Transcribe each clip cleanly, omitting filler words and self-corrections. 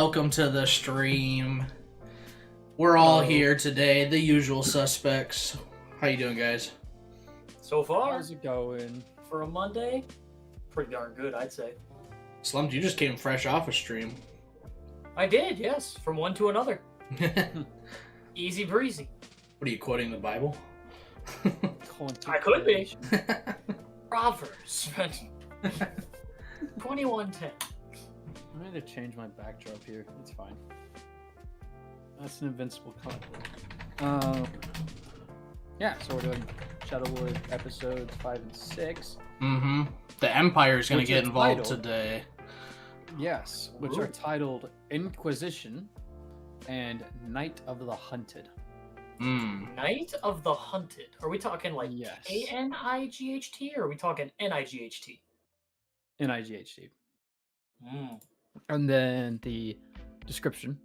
Welcome to the stream. We're all here today, the usual suspects. How you doing, guys? So far, How's it going? for a Monday, pretty darn good, I'd say. Slump, you just came fresh off a stream. I did, yes, from one to another. What Easy breezy. are you quoting the Bible? I could be. Proverbs. 21:10. I'm going to change my backdrop here. It's fine. That's an invincible color. Yeah, so we're doing Shadowwood episodes 5 and 6. Mm-hmm. The Empire is going to Which get are involved titled- today. Yes, which Ooh. are titled Inquisition and Night of the Hunted. Night of the Hunted. Are we talking like Yes. K-N-I-G-H-T or are we talking N-I-G-H-T? NIGHT. Mm. And then the description.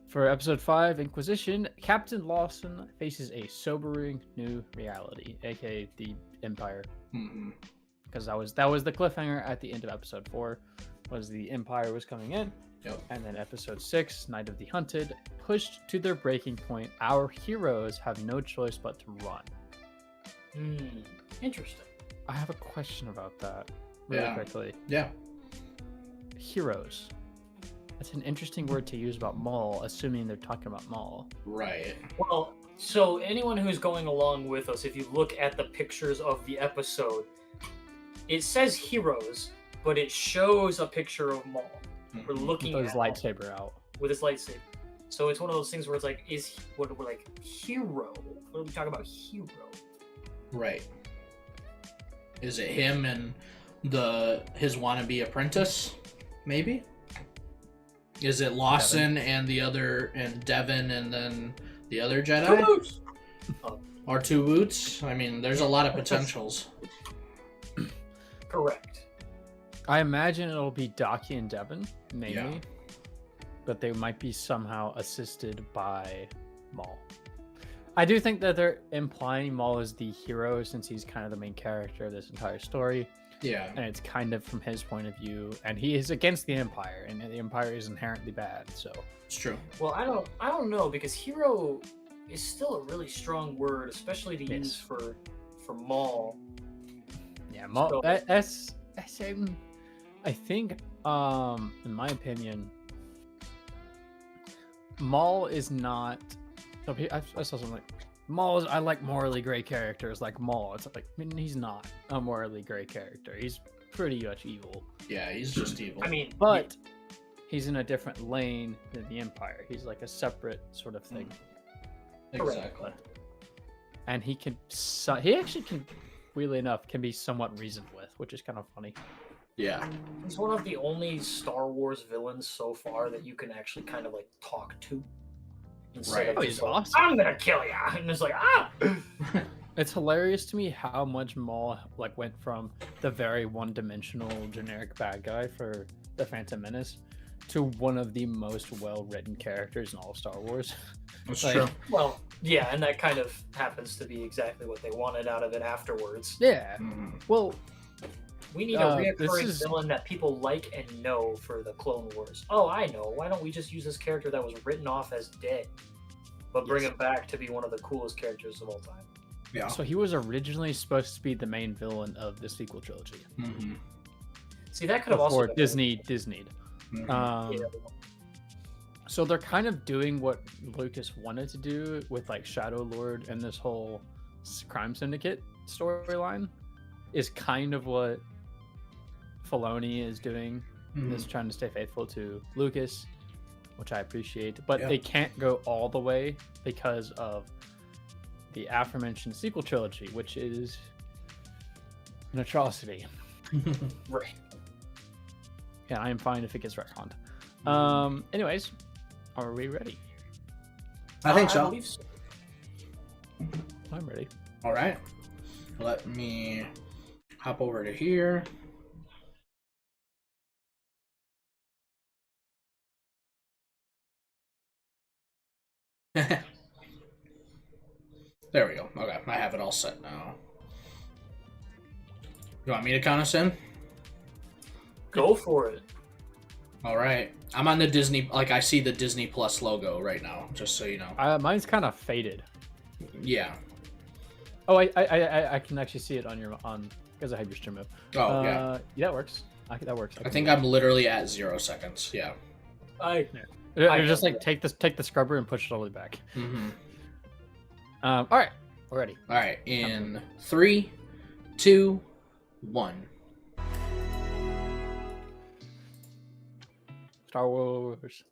For episode 5, Inquisition, Captain Lawson faces a sobering new reality, aka the Empire. Mm-hmm. Because that was the cliffhanger at the end of episode 4, was the Empire was coming in. Yep. And then episode 6, Night of the Hunted, pushed to their breaking point. Our heroes have no choice but to run. Interesting. I have a question about that really quickly. Yeah. Heroes. That's an interesting word to use about Maul, assuming they're talking about Maul. Right. Well, so anyone who's going along with us, if you look at the pictures of the episode, it says heroes, but it shows a picture of Maul. We're looking With his at Maul lightsaber out. with his lightsaber. So it's one of those things where it's like, we're like hero? What are we talking about, hero? Right. Is it him and his wannabe apprentice? Maybe? Is it Lawson and the other, and Devin and then the other Jedi? Boots! Or two Woots? I mean, there's a lot of potentials. Correct. I imagine it'll be Daki and Devin, maybe. Yeah. But they might be somehow assisted by Maul. I do think that they're implying Maul is the hero since he's kind of the main character of this entire story. Yeah. And it's kind of from his point of view. And he is against the Empire, and the Empire is inherently bad, so... It's true. Well, I don't know, because hero is still a really strong word, especially to Yes. use for Maul. Yeah, Maul... So- That's I think, in my opinion, Maul is not... I saw something like, Maul is... I like morally gray characters like Maul. It's like, I mean, he's not a morally gray character. He's pretty much evil. Yeah, he's just evil. I mean, But he's in a different lane than the Empire. He's like a separate sort of thing. Exactly. And he actually can, weirdly enough, can be somewhat reasoned with, which is kind of funny. Yeah. he's one of the only Star Wars villains so far that you can actually kind of like talk to. Instead Right. of Oh, just he's like, awesome. I'm gonna kill ya, and it's like It's hilarious to me how much Maul like went from the very one-dimensional generic bad guy for the Phantom Menace to one of the most well-written characters in all of Star Wars. That's Like- true. Well, yeah, and that kind of happens to be exactly what they wanted out of it afterwards. Yeah. Mhm. Well, We need a this reoccurring is- villain that people like and know for the Clone Wars. Oh, I know. Why don't we just use this character that was written off as dead, but bring Yes. him back to be one of the coolest characters of all time? Yeah. so he was originally supposed to be the main villain of the sequel trilogy Mm-hmm. See, that could have also before been Disney'd. Mm-hmm. Yeah. So they're kind of doing what Lucas wanted to do with like Shadow Lord and this whole crime syndicate storyline is kind of what Filoni is doing, is trying to stay faithful to Lucas, which I appreciate, but Yeah. they can't go all the way because of the aforementioned sequel trilogy, which is an atrocity. Right. Yeah, I am fine if it gets retconned. Anyways, are we ready? I think I so. believe so. I'm ready. All right. Let me hop over to here. There we go. Okay, I have it all set now. You want me to count us in? Go for it. All right. I'm on the Disney. Like I see the Disney Plus logo right now. Just so you know. Mine's kind of faded. Yeah. Oh, I can actually see it on your because I have your stream up. Oh yeah. Yeah, that works. That works. I think I'm literally at 0 seconds. Yeah. You're just like take the scrubber and push it all the way back. Mm-hmm. All right, we're ready. All right. In 3, 2, 1. Star Wars.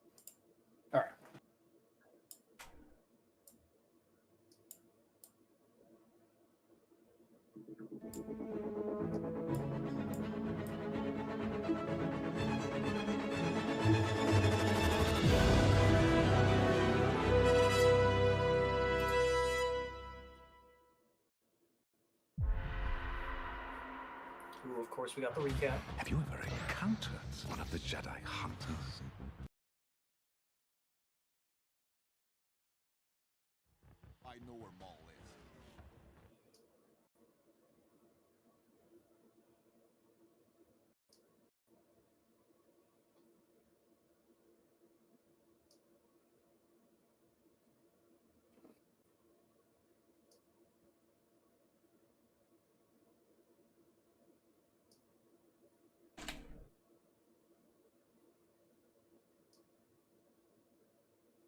All right. Ooh, of course, we got the recap. Have you ever encountered one of the Jedi hunters? I know where Maul is.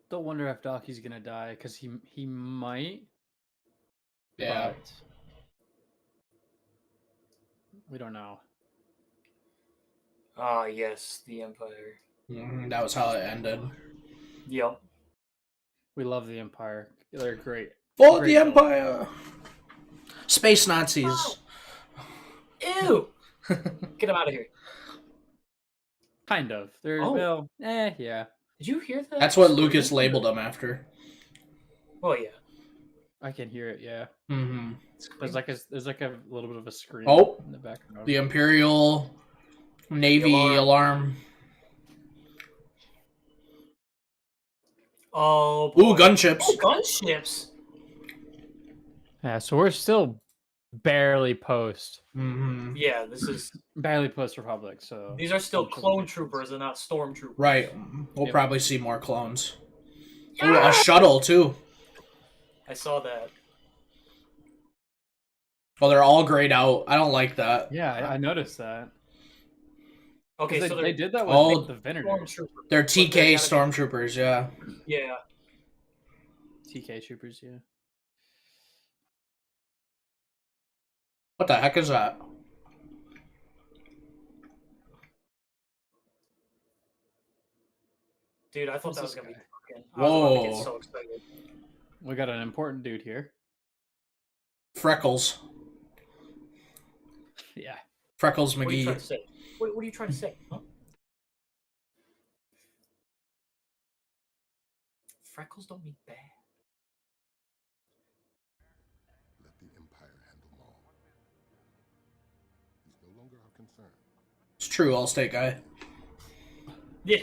Don't wonder if Docky's gonna die because he might. Yeah. But we don't know. Ah, yes, the Empire. That was how it ended. Yep. We love the Empire. They're great. For Great the villain. Empire. Space Nazis. Ew! Get them out of here. Kind of. They're Oh. yeah. Did you hear that? That's what Lucas labeled them after. Oh yeah. I can hear it. Yeah. Mm-hmm. There's like a little bit of a scream Oh. in the background. The Imperial Navy alarm. Oh. Boy. Ooh, gunships. Oh, gunships. Yeah. So we're still barely post Mm-hmm. Yeah, this is. Republic. So These are still clone troopers and not stormtroopers. Right. We'll Yep. probably see more clones. Yeah! Ooh, a shuttle too. I saw that. Oh, they're all grayed out. I don't like that. yeah, I noticed that. Okay, so they did that with Oh, the Venators. stormtroopers. They're But they TK gotta be- stormtroopers, yeah. Yeah. TK troopers. Yeah. What the heck is that? Dude, I thought Who's that was this gonna be guy? fucking. I was about to Whoa. get so excited. We got an important dude here. Freckles. Yeah. Freckles What are you trying McGee. to say? What are you trying to say? Huh? Freckles don't mean bad. Let the Empire handle Maul. He's no longer our concern. It's true, Allstate guy. Yeah.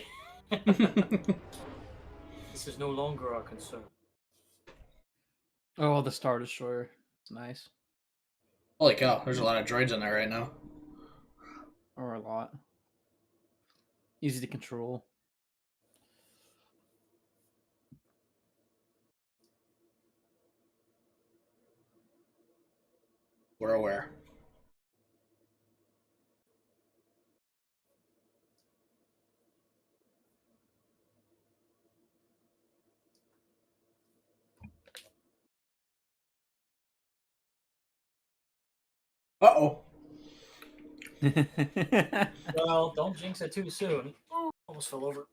This is no longer our concern. Oh, the Star Destroyer. It's nice. Holy cow, there's a lot of droids in there right now. Or a lot. Easy to control. We're aware. Uh-oh. Well, don't jinx it too soon. Ooh, almost fell over.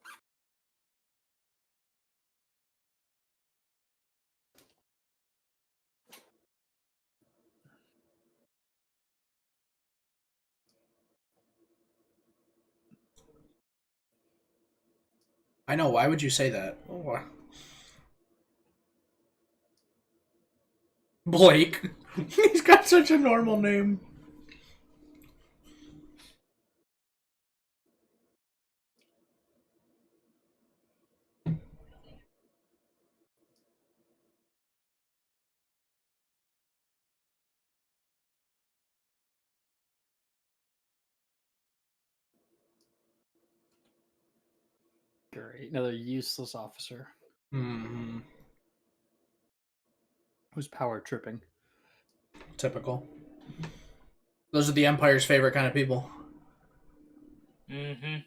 I know, why would you say that? Oh. Blake. He's got such a normal name. Great. Another useless officer Mm-hmm. who's power tripping. Typical. Those are the Empire's favorite kind of people. Mm-hmm.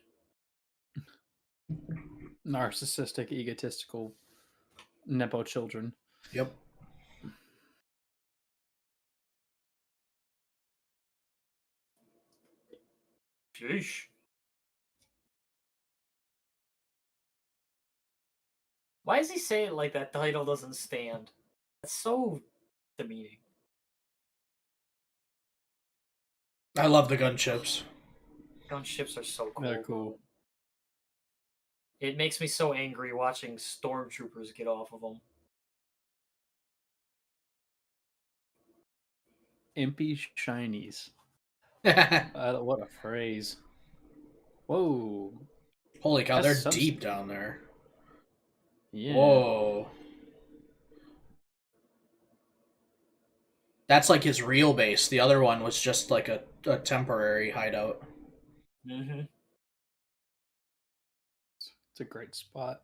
Narcissistic, egotistical, nepo children. Yep. Sheesh. Why does he say it like that title doesn't stand? That's so demeaning. I love the gunships. Gunships are so cool. They're cool. It makes me so angry watching stormtroopers get off of them. Impy shinies. Holy What a phrase. Whoa. cow, That's they're some deep speed. down there. Yeah. Whoa. That's like his real base. The other one was just like a temporary hideout. Mm-hmm. It's a great spot.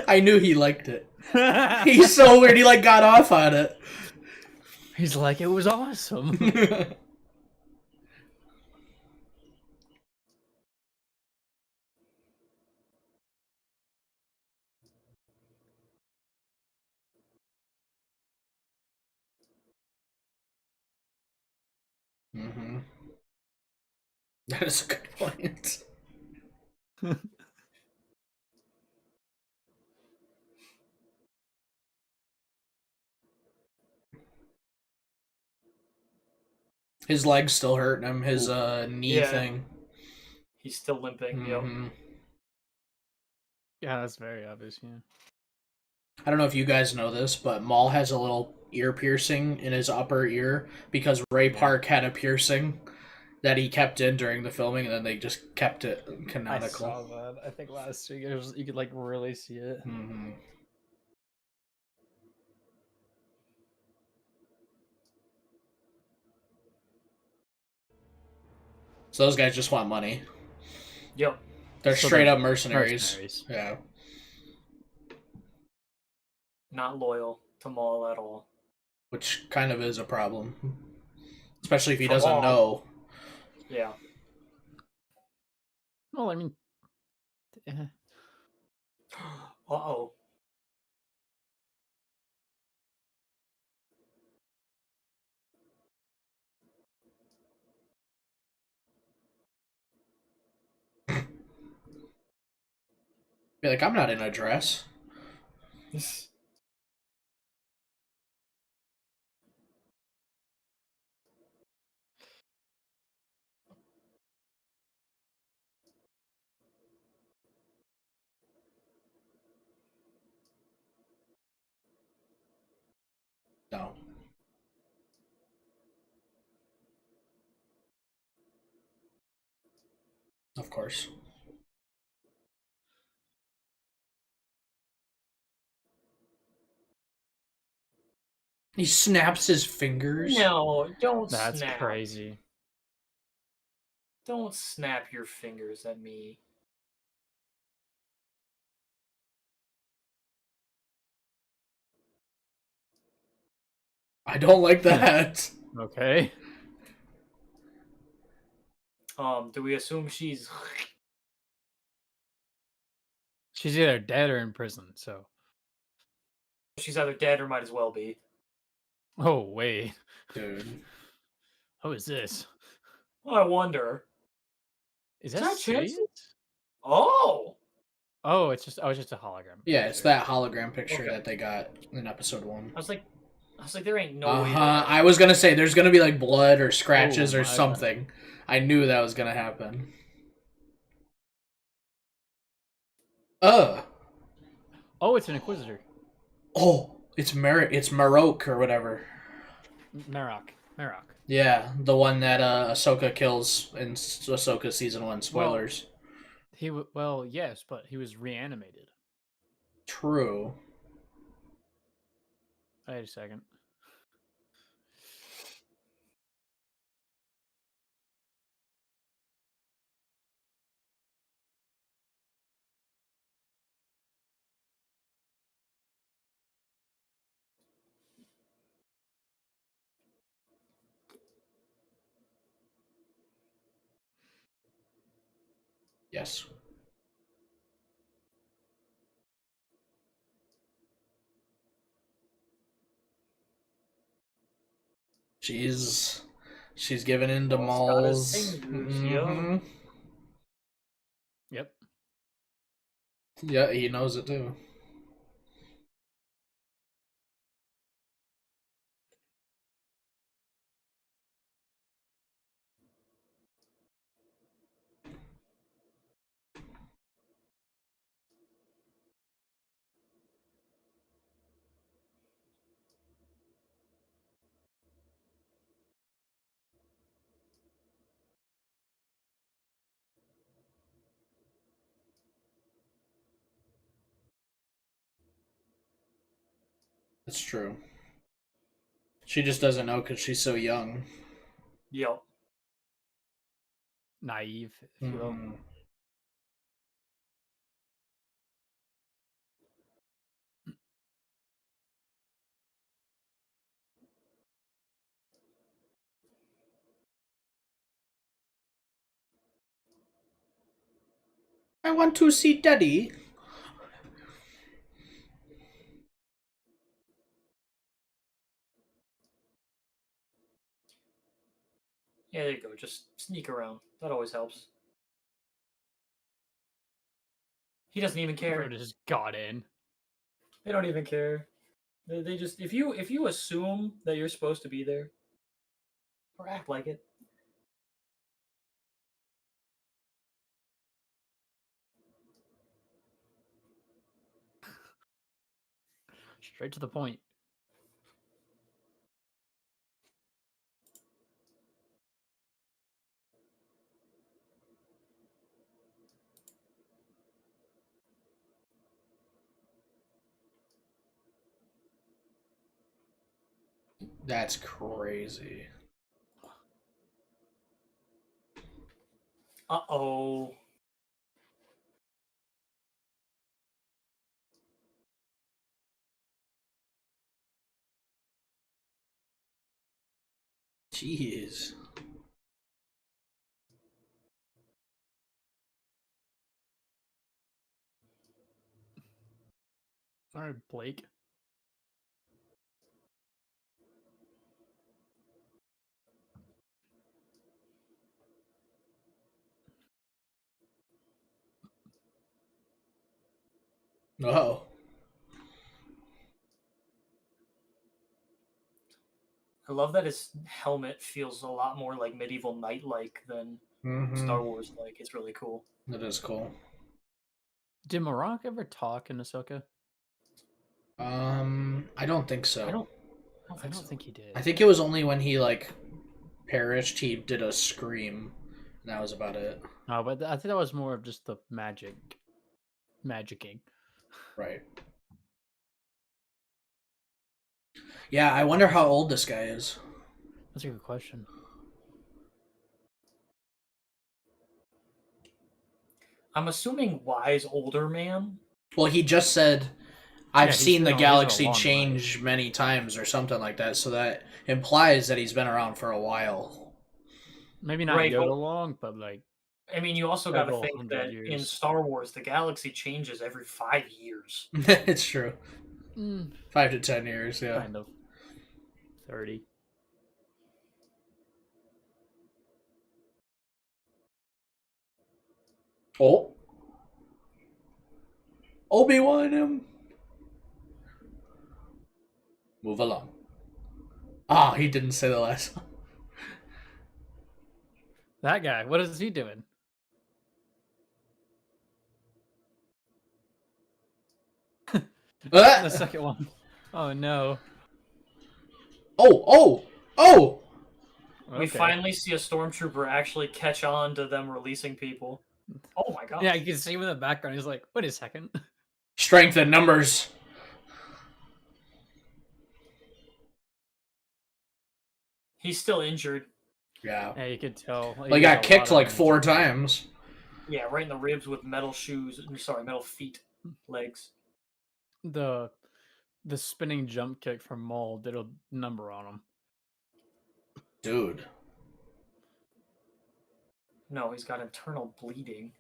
I knew he liked it. He's so weird. He like got off on it. He's like, it was awesome. Mm-hmm. That is a good point. His leg's still hurting him. His knee Yeah. thing. He's still limping. Yep. Mhm. Yeah, that's very obvious, yeah. I don't know if you guys know this, but Maul has a little ear piercing in his upper ear because Ray Park had a piercing that he kept in during the filming, and then they just kept it I canonical. saw that. I think last week you could like really see it. Mm-hmm. So those guys just want money. Yep. They're So straight they're up mercenaries. mercenaries. Yeah. Not loyal to Maul at all. Which kind of is a problem. Especially if he For doesn't Maul. know. Yeah. Well, I mean, Uh-oh. Be like, I'm not in a dress. No. Of course. He snaps his fingers. No, don't that's snap. crazy. Don't snap your fingers at me. I don't like that. Okay. Do we assume she's She's either dead or in prison, so. she's either dead or might as well be? Oh, wait. Dude. Who is this? I wonder. Is Is that that Jensen? Sidious? Oh! Oh, it's just a hologram. Yeah, it's picture. that hologram picture Okay. that they got in episode 1. I was like, there ain't no way. I was gonna say there's gonna be like blood or scratches Oh, or my something. I knew that was gonna happen. Oh, it's an Inquisitor. Oh, it's Marok or whatever. Marok. Yeah, the one that Ahsoka kills in Ahsoka season 1. Spoilers. Well, yes, but he was reanimated. True. Wait a second. Yes. She's giving in to Maul's got his Maul's. fingers, yo. Yep. Yeah, he knows it too. It's true. She just doesn't know because she's so young. Yo. Naive, if you will. Mhm. I want to see Daddy. Yeah, there you go. Just sneak around. That always helps. He doesn't even care. Bro just got in. They don't even care. They just if you assume that you're supposed to be there, or act like it. Straight to the point. That's crazy. Uh-oh. Jeez. All right, Blake. Oh. I love that his helmet feels a lot more like medieval knight-like than Star Wars like. It's really cool. That is cool. Did Marok ever talk in Ahsoka? I don't think so. I don't I think don't so. think he did. I think it was only when he like perished he did a scream. And that was about it. No, but I think that was more of just the magicking. Right. Yeah, I wonder how old this guy is. That's a good question. I'm assuming wise older man. Well, he just said, I've Yeah, he's seen the been on- he's been galaxy a long change many times or something like that, so that implies that he's been around for a while. Maybe not Right, Yoda but- long, but like I mean, you also got to several think hundred that in years. Star Wars, the galaxy changes every 5 years. It's true. 5 to 10 years, yeah. Kind of. 30. Oh. Obi-Wan him. Move along. Ah, he didn't say the last one. That guy, what is he doing? The second one. Oh no. Oh! We finally see a stormtrooper actually catch on to them releasing people. Oh my god. Yeah, you can see him in the background. He's like, wait a second. Strength in numbers. He's still injured. Yeah. Yeah, you could tell. Well, he got kicked like 4 times. Yeah, right in the ribs with metal shoes. Sorry, metal feet, legs. The spinning jump kick from Maul did a number on him. Dude. No, he's got internal bleeding.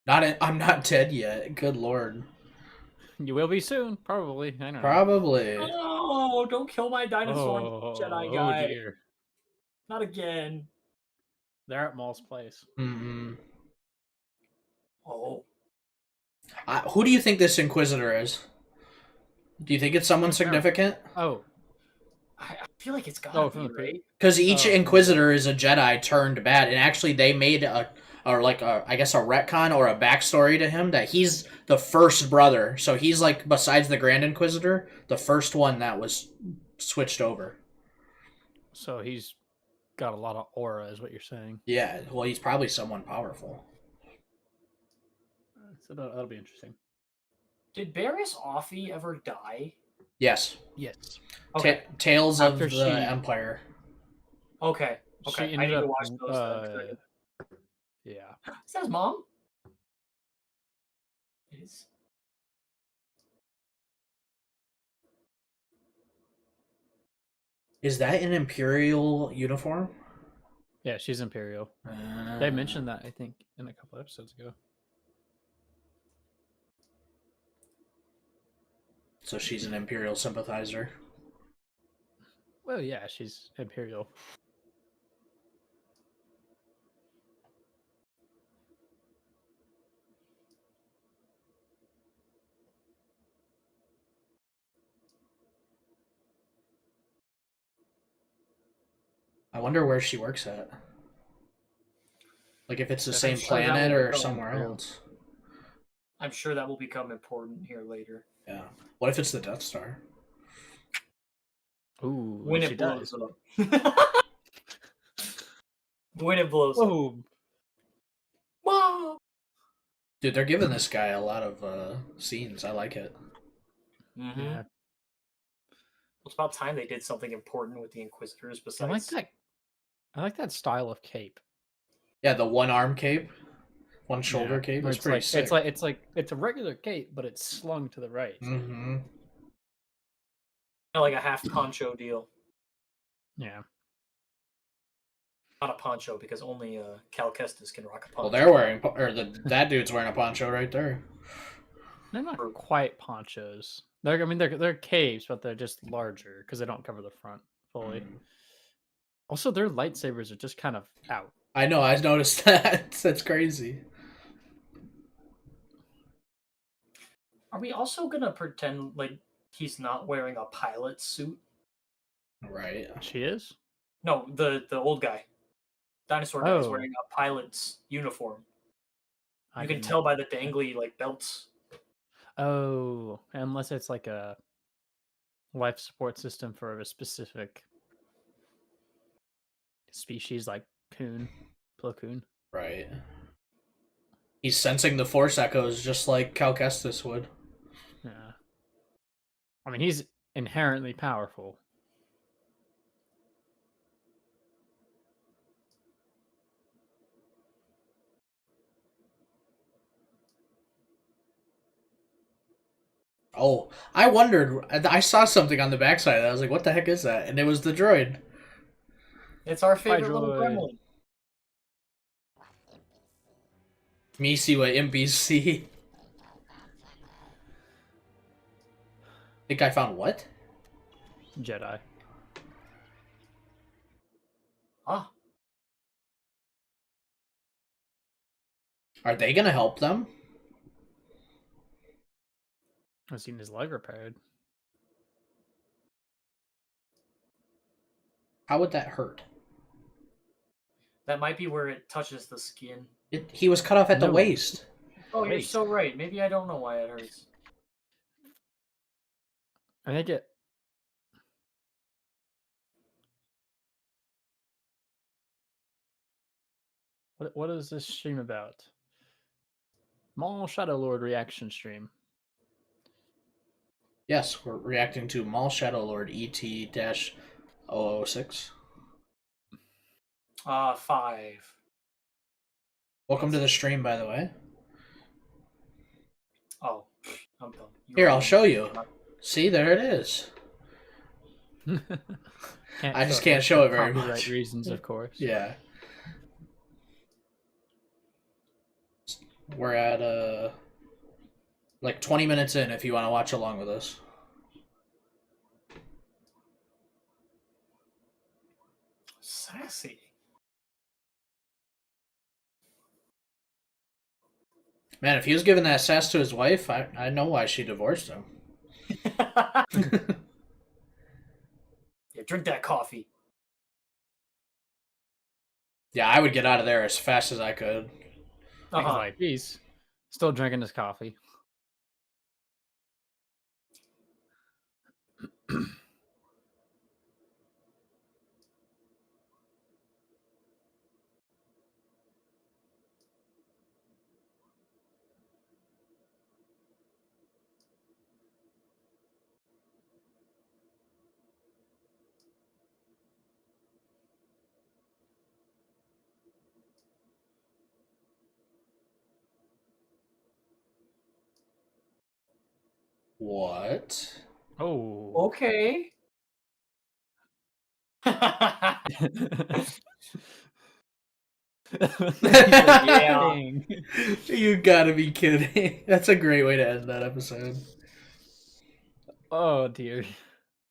I'm not dead yet. Good lord. You will be soon, probably. I don't know. Probably. Oh, don't kill my dinosaur Jedi guy. Oh dear. Not again. They're at Maul's place. Mm-hmm. Oh. Who do you think this Inquisitor is? Do you think it's someone significant? Oh, I feel like it's gotta from be, the right? Because each Inquisitor is a Jedi turned bad, and actually they made I guess a retcon or a backstory to him that he's the first brother. So he's like, besides the Grand Inquisitor, the first one that was switched over. so he's got a lot of aura, is what you're saying. Yeah, well, he's probably someone powerful. So that'll be interesting. Did Barriss Offee ever die? Yes. Yes. Okay. Tales of After the she- Empire. Okay. She Okay. I ended need to up, watch those then. Yeah. Is that his mom? It is. Is that an Imperial uniform? Yeah, she's Imperial. They mentioned that, I think, in a couple episodes ago. So she's an Imperial sympathizer. Well, yeah, she's Imperial. I wonder where she works at. Like if it's the I'm same sure that planet will or become somewhere Imperial. else. I'm sure that will become important here later. Yeah. What if it's the Death Star? Ooh, When she it blows does. up. When it blows up. Whoa. Whoa! Dude, they're giving this guy a lot of scenes. I like it. Mm-hmm. Yeah. It's about time they did something important with the Inquisitors I besides. like that. I like that style of cape. Yeah, the one arm cape, one shoulder Yeah, cape. where It's pretty sick. it's a regular cape, but it's slung to the right. Mm-hmm. Like a half poncho deal. Yeah. Not a poncho because only Cal Kestis can rock a poncho. Well, they're wearing, that dude's wearing a poncho right there. They're not quite ponchos. They're capes, but they're just larger because they don't cover the front fully. Mm. Also, their lightsabers are just kind of out. I know. I noticed that. That's crazy. Are we also gonna pretend like he's not wearing a pilot suit? Right. She is. No, the old guy, dinosaur guy, is Oh. wearing a pilot's uniform. I You can didn't tell know. by the dangly like belts. Oh, unless it's like a life support system for a specific species, like coon, Plo Koon. Right. He's sensing the Force echoes just like Cal Kestis would. Yeah. I mean, he's inherently powerful. Oh, I wondered. I saw something on the backside. I was like, "What the heck is that?" And it was the droid. It's our favorite little droid. gremlin. Me see what impies see. Think I found what? Jedi. Ah, Are they gonna help them? I've seen his leg repaired. How would that hurt? that might be where it touches the skin. He was cut off at the No. waist. Oh, you're Wait. so right. Maybe I don't know why it hurts. I think it. What is this stream about? Maul Shadow Lord reaction stream. Yes, we're reacting to Maul Shadow Lord ET-006. 5. Welcome to the stream, by the way. Oh, I'm done. Here, I'll show you. See, there it is. I just can't show it very copyright much. reasons, of course. Yeah. We're at like 20 minutes in if you want to watch along with us. Sassy. Man, if he was giving that sass to his wife, I know why she divorced him. Yeah, drink that coffee. Yeah, I would get out of there as fast as I could. He's like, he's still drinking his coffee. What? Oh. Okay. Yeah. You gotta be kidding. That's a great way to end that episode. Oh dear.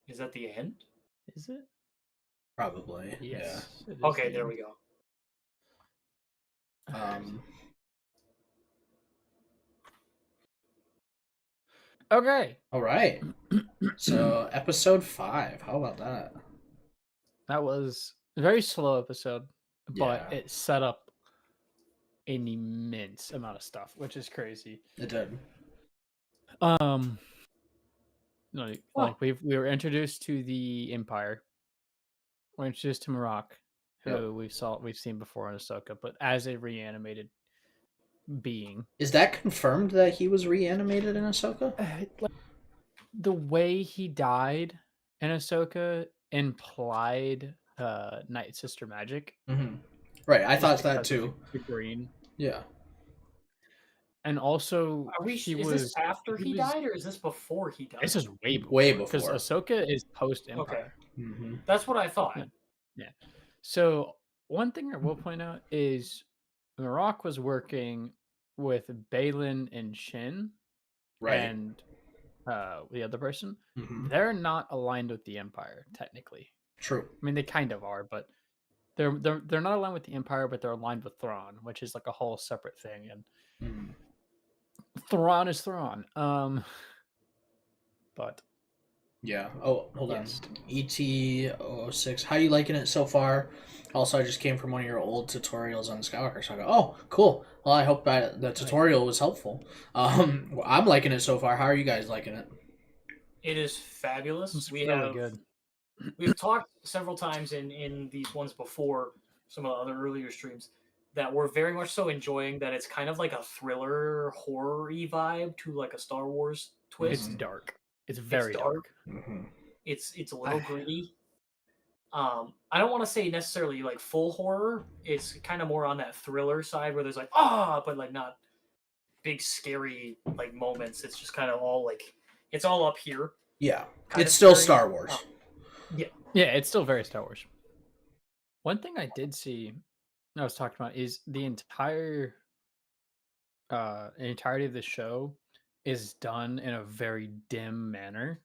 Is that the end? Is it? Probably. Yes. Yeah. It is Okay, the there end. we go. Okay. All right. So episode 5. How about that? That was a very slow episode, but Yeah. it set up an immense amount of stuff, which is crazy. It did. Like we were introduced to the Empire. We're introduced to Marok, who we've seen before in Ahsoka, but as a reanimated being. Is that confirmed that he was reanimated in Ahsoka? The way he died in Ahsoka implied Night Sister magic. Mm-hmm. Right, I thought that too. The green. Yeah. And also, this after he died, or is this before he died? This is way before. Because Ahsoka is post-Empire. Okay. Mm-hmm. That's what I thought. Yeah. So, one thing I will point out is Marok was working with Balin and Shin. Right. And the other person. Mm-hmm. They're not aligned with the Empire, technically. True. I mean, they kind of are, but they're not aligned with the Empire, but they're aligned with Thrawn, which is like a whole separate thing. And Thrawn is Thrawn. But yeah. Oh, hold on. ET06. How you liking it so far? Also, I just came from one of your old tutorials on the Skywalker Saga. Oh, cool. Well, I hope that the tutorial was helpful. I'm liking it so far. How are you guys liking it? It is fabulous. It's really good. We've talked several times in these ones before, some of the other earlier streams, that we're very much so enjoying that it's kind of like a thriller horror-y vibe to like a Star Wars twist. It's dark. It's very dark. Mm-hmm. It's a little gritty. I don't want to say necessarily like full horror. It's kind of more on that thriller side where there's like but like not big scary like moments. It's just kind of all like it's all up here. Yeah, it's still Star Wars. Yeah, it's still very Star Wars. One thing I did see, I was talking about, is the entirety of the show is done in a very dim manner.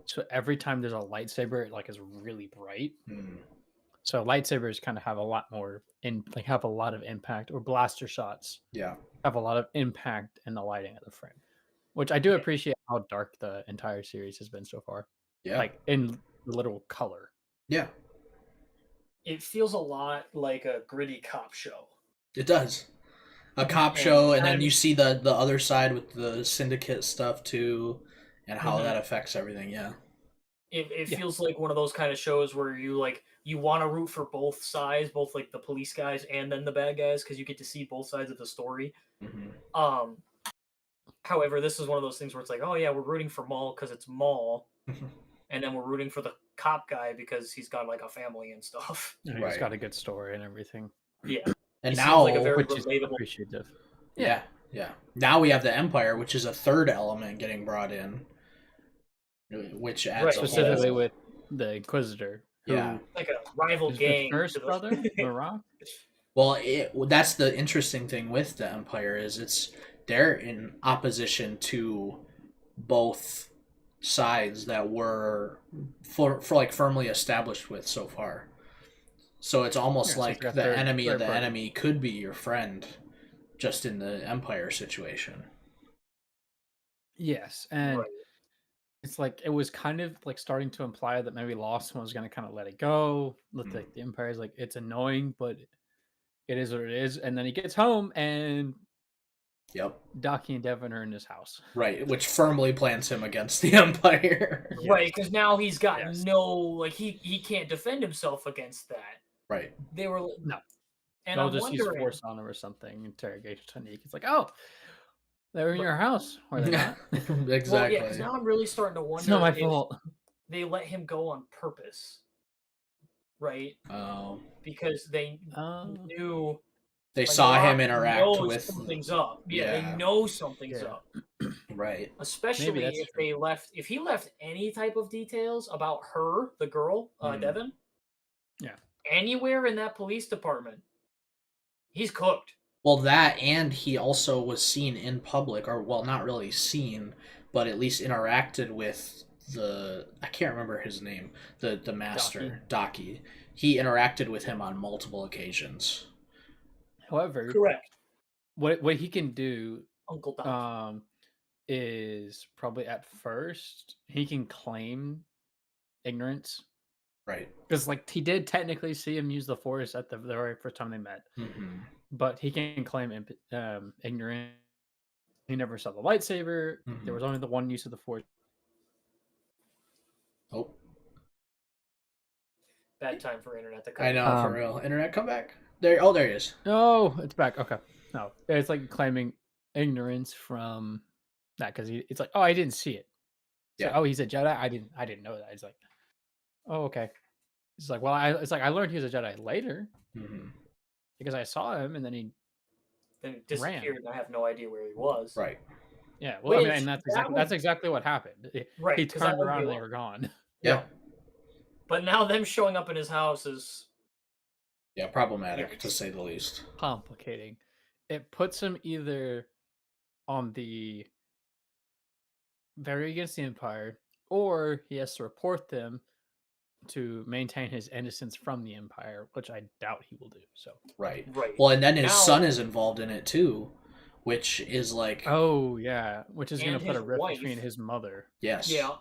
So every time there's a lightsaber, it like is really bright. So lightsabers kind of have a lot more have a lot of impact, or blaster shots. Yeah, have a lot of impact in the lighting of the frame, which I do appreciate how dark the entire series has been so far. Yeah, like in literal color. Yeah, it feels a lot like a gritty cop show. It does. A cop show, and then you see the other side with the syndicate stuff too, and how that affects everything. Yeah, it feels like one of those kind of shows where you want to root for both sides, both like the police guys and then the bad guys, because you get to see both sides of the story. However, this is one of those things where it's like, oh yeah, we're rooting for Maul because it's Maul, and then we're rooting for the cop guy because he's got like a family and stuff. And he's got a good story and everything. Yeah, And he now, seems like a very Which is relatable. appreciative. yeah. Now we have the Empire, which is a third element getting brought in, which adds Right. a Specifically whole, with the Inquisitor. Who yeah. Like a rival is gang. the first to the- brother, Marat? Well, that's the interesting thing with the Empire is they're in opposition to both sides that were for like firmly established with so far. So it's almost Yeah, so like it's got the third- enemy of third the party. enemy could be your friend, just in the Empire situation. Yes, and Right. it's like it was kind of like starting to imply that maybe Lawson was going to kind of let it go. Let Mm. the Empire's like it's annoying, but it is what it is. And then he gets home and Yep. Docky and Devin are in his house. Right, which firmly plants him against the Empire. Right, because now he's got Yes. no like he can't defend himself against that. Right. They were No. and They'll I'm just use wondering. force on him or something. Interrogation technique. It's like, oh, they're in But- your house, or they not? Well, Exactly. yeah, because now I'm really starting to wonder. It's not my if fault. They let him go on purpose, right? Oh. Because they knew They like, saw him Rock interact knows with. something's up. Yeah, Yeah. they know something's Yeah. up. Right. Especially that's if true. if he left any type of details about her, the girl, Devin. Yeah. Anywhere in that police department, he's cooked. Well, that and he also was seen in public, or well, not really seen, but at least interacted with I can't remember his name, the master, Docky. He interacted with him on multiple occasions. However, Correct. what he can do Uncle Doc. is probably at first he can claim ignorance Right. because like he did technically see him use the force at the very first time they met, Mm-hmm. but he can claim ignorance. He never saw the lightsaber. Mhm. There was only the one use of the force. Oh, Bad time for internet to come. I know, for real. Internet, come back. There. Oh, there he is. Oh, it's back. Okay, no, it's like claiming ignorance from that because it's like, oh, I didn't see it. So, Yeah. oh, he's a Jedi. I didn't know that. It's like, oh, okay. It's like, well, I learned he was a Jedi later Mm-hmm. because I saw him and then he Then he disappeared, and I have no idea where he was. Right. yeah. Well, I mean, Which, and that that's exactly what happened. Right, He 'cause that turned would around be and they like- were gone. Yeah. But now them showing up in his house is Yeah. Problematic to say the least. Complicating. It puts him either on the very against the Empire, or he has to report them to maintain his innocence from the Empire, which I doubt he will do. So, Right. right. Well, and then his Now- son is involved in it too, which is like, oh yeah, which is going And to put a his rift wife. between his mother. yes. Yeah,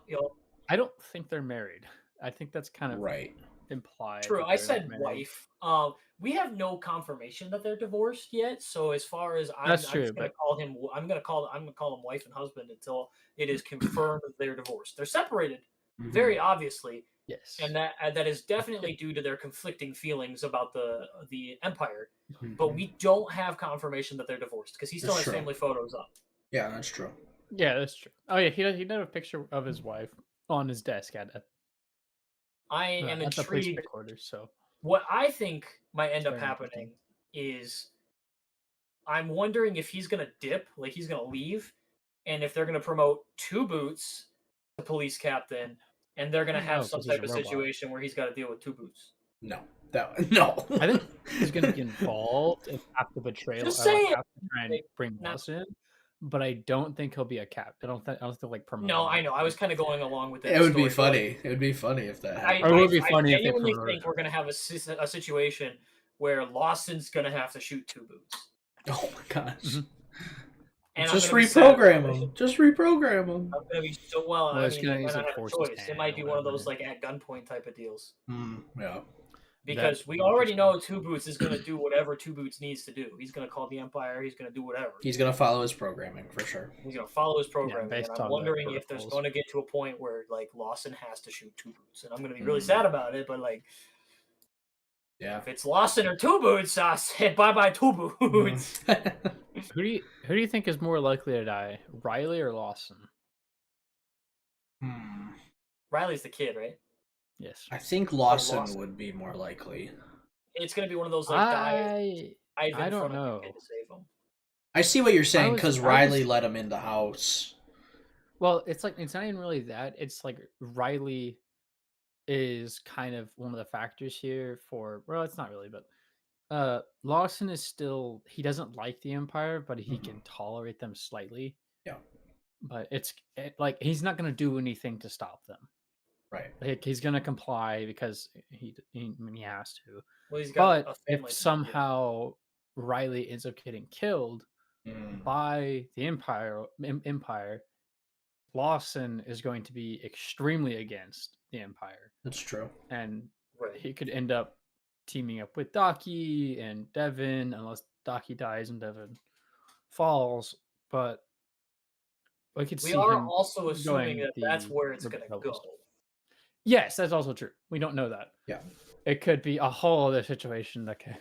I don't think they're married. I think that's kind of Right. implied. true. that I they're said not married. wife. We have no confirmation that they're divorced yet. So as far as I'm That's true, just gonna but- call him, I'm gonna call them wife and husband until it is confirmed that they're divorced. They're separated, Mhm. very obviously, Yes, and that is definitely due to their conflicting feelings about the Empire. Mhm. But we don't have confirmation that they're divorced because he still That's has true. family photos up. Yeah, that's true. yeah, that's true. Oh yeah, he did have a picture of his wife on his desk at I am the police intrigued. headquarters. So What I think might end up Very happening interesting. is I'm wondering if he's gonna dip, like he's gonna leave, and if they're gonna promote Two Boots, the police captain, and they're gonna I don't have know, some 'cause he's type a of robot. situation where he's got to deal with Two Boots. No. No. I think he's going to be involved and have to betray. Just like, saying. have to try and bring Not- Lawson in, but I don't think he'll be a cap. I don't think like promote. No, him. I know. I was kind of going along with that. It would be story, but funny. It would be funny if that I, happened. Or it would be I funny if they genuinely promoted think him. we're gonna have a situation where Lawson's gonna have to shoot Two Boots. Oh my gosh. Mhm. And Just I'm gonna be sad reprogram about it. them. Just reprogram them. I'm gonna be so well. Well, I it's mean, gonna they might use, not like, have a force choice. It hand might or be one of whatever. those like at gunpoint type of deals. Yeah. Because we be already interesting. know Two Boots is gonna do whatever Two Boots needs to do. He's gonna call the Empire. He's gonna do whatever. He's gonna follow his programming for sure. He's gonna follow his programming. based and on I'm the wondering if there's protocols. going to get to a point where like Lawson has to shoot Two Boots, and I'm gonna be really Mm. sad about it. But like, Yeah. if it's Lawson or Two Boots, I said bye bye Two Boots. Who do you think is more likely to die, Riley or Lawson? Riley's the kid, right? Yes. I think Lawson Lawson. would be more likely. It's gonna be one of those like dive I in don't front of know. you kid to save him. I see what you're saying because I Riley was- let him in the house. Well, it's like it's not even really that. It's like Riley is kind of one of the factors here for well, it's not really, but Lawson is still he doesn't like the Empire, but he can tolerate them slightly. Yeah. But like he's not going to do anything to stop them. Right. Like, he's going to comply because he has to. Well, he's got But a family. if somehow Riley ends up getting killed by the Empire, Lawson is going to be extremely against the Empire. That's true. And Right. he could end up teaming up with Daki and Devin, unless Daki dies and Devin falls. But we could see are him also assuming going that that's the where it's gonna rebellious. go. Yes, that's also true. We don't know that. Yeah. It could be a whole other situation that could.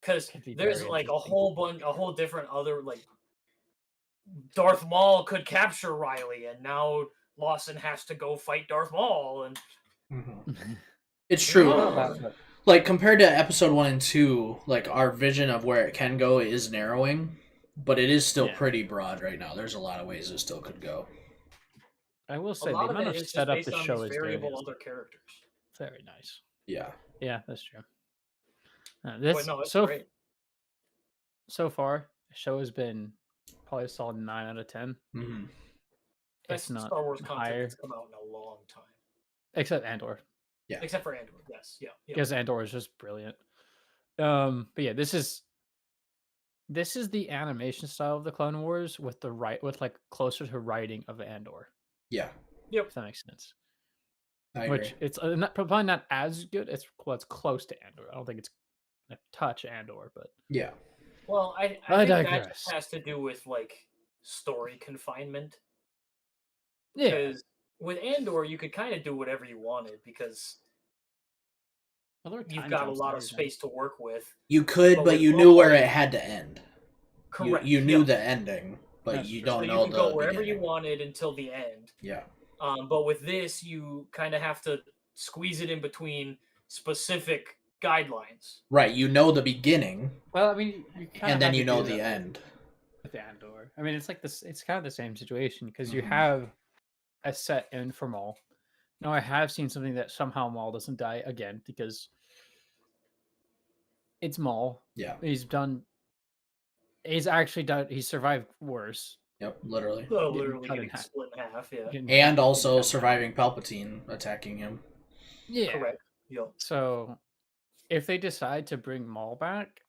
Because Could be there's very like a interesting. whole different other like Darth Maul could capture Riley, and now Lawson has to go fight Darth Maul, and It's true. Well, Like compared to episode 1 and 2, like our vision of where it can go is narrowing, but it is still Yeah. pretty broad right now. There's a lot of ways it still could go. I will a say the lot of amount it of is just setup based the on show these is doing variable is other characters. very nice. Yeah. Yeah, that's true. This But no, it's so great. so far the show has been probably a solid 9 out of 10. Mm-hmm. Best not Star Wars content higher. that's come out in a long time, Except Andor. except for Andor. Yes, yeah. Because Andor is just brilliant. But yeah, this is the animation style of the Clone Wars with like closer to writing of Andor. Yeah. Yep. If that makes sense. I Which agree. it's probably not as good. It's close to Andor. I don't think it's a touch Andor, but Yeah. Well, I I think that digress. just has to do with like story confinement. yeah, Because with Andor, you could kind of do whatever you wanted because well, there were you've time got a jumps and lot of everything. space to work with. You could, But but with you knew where Maul, it had to end. Correct. You knew yeah. the ending, but That's you true. don't So know you could the go wherever beginning. you wanted until the end. Yeah. But with this, you kind of have to squeeze it in between specific guidelines. Right. You know the beginning, Well, I mean, you kind and of then had you to know do the that end. with Andor. I mean, it's like this. It's kind of the same situation because you Mhm. have a set end for Maul. Now, I have seen something that somehow Maul doesn't die again because it's Maul. Yeah. He's actually died. He's survived worse. Yep. Literally. So Getting literally cut in getting half. split in half. Yeah. And also surviving Palpatine attacking him. Yeah. Correct. Yep. So, if they decide to bring Maul back,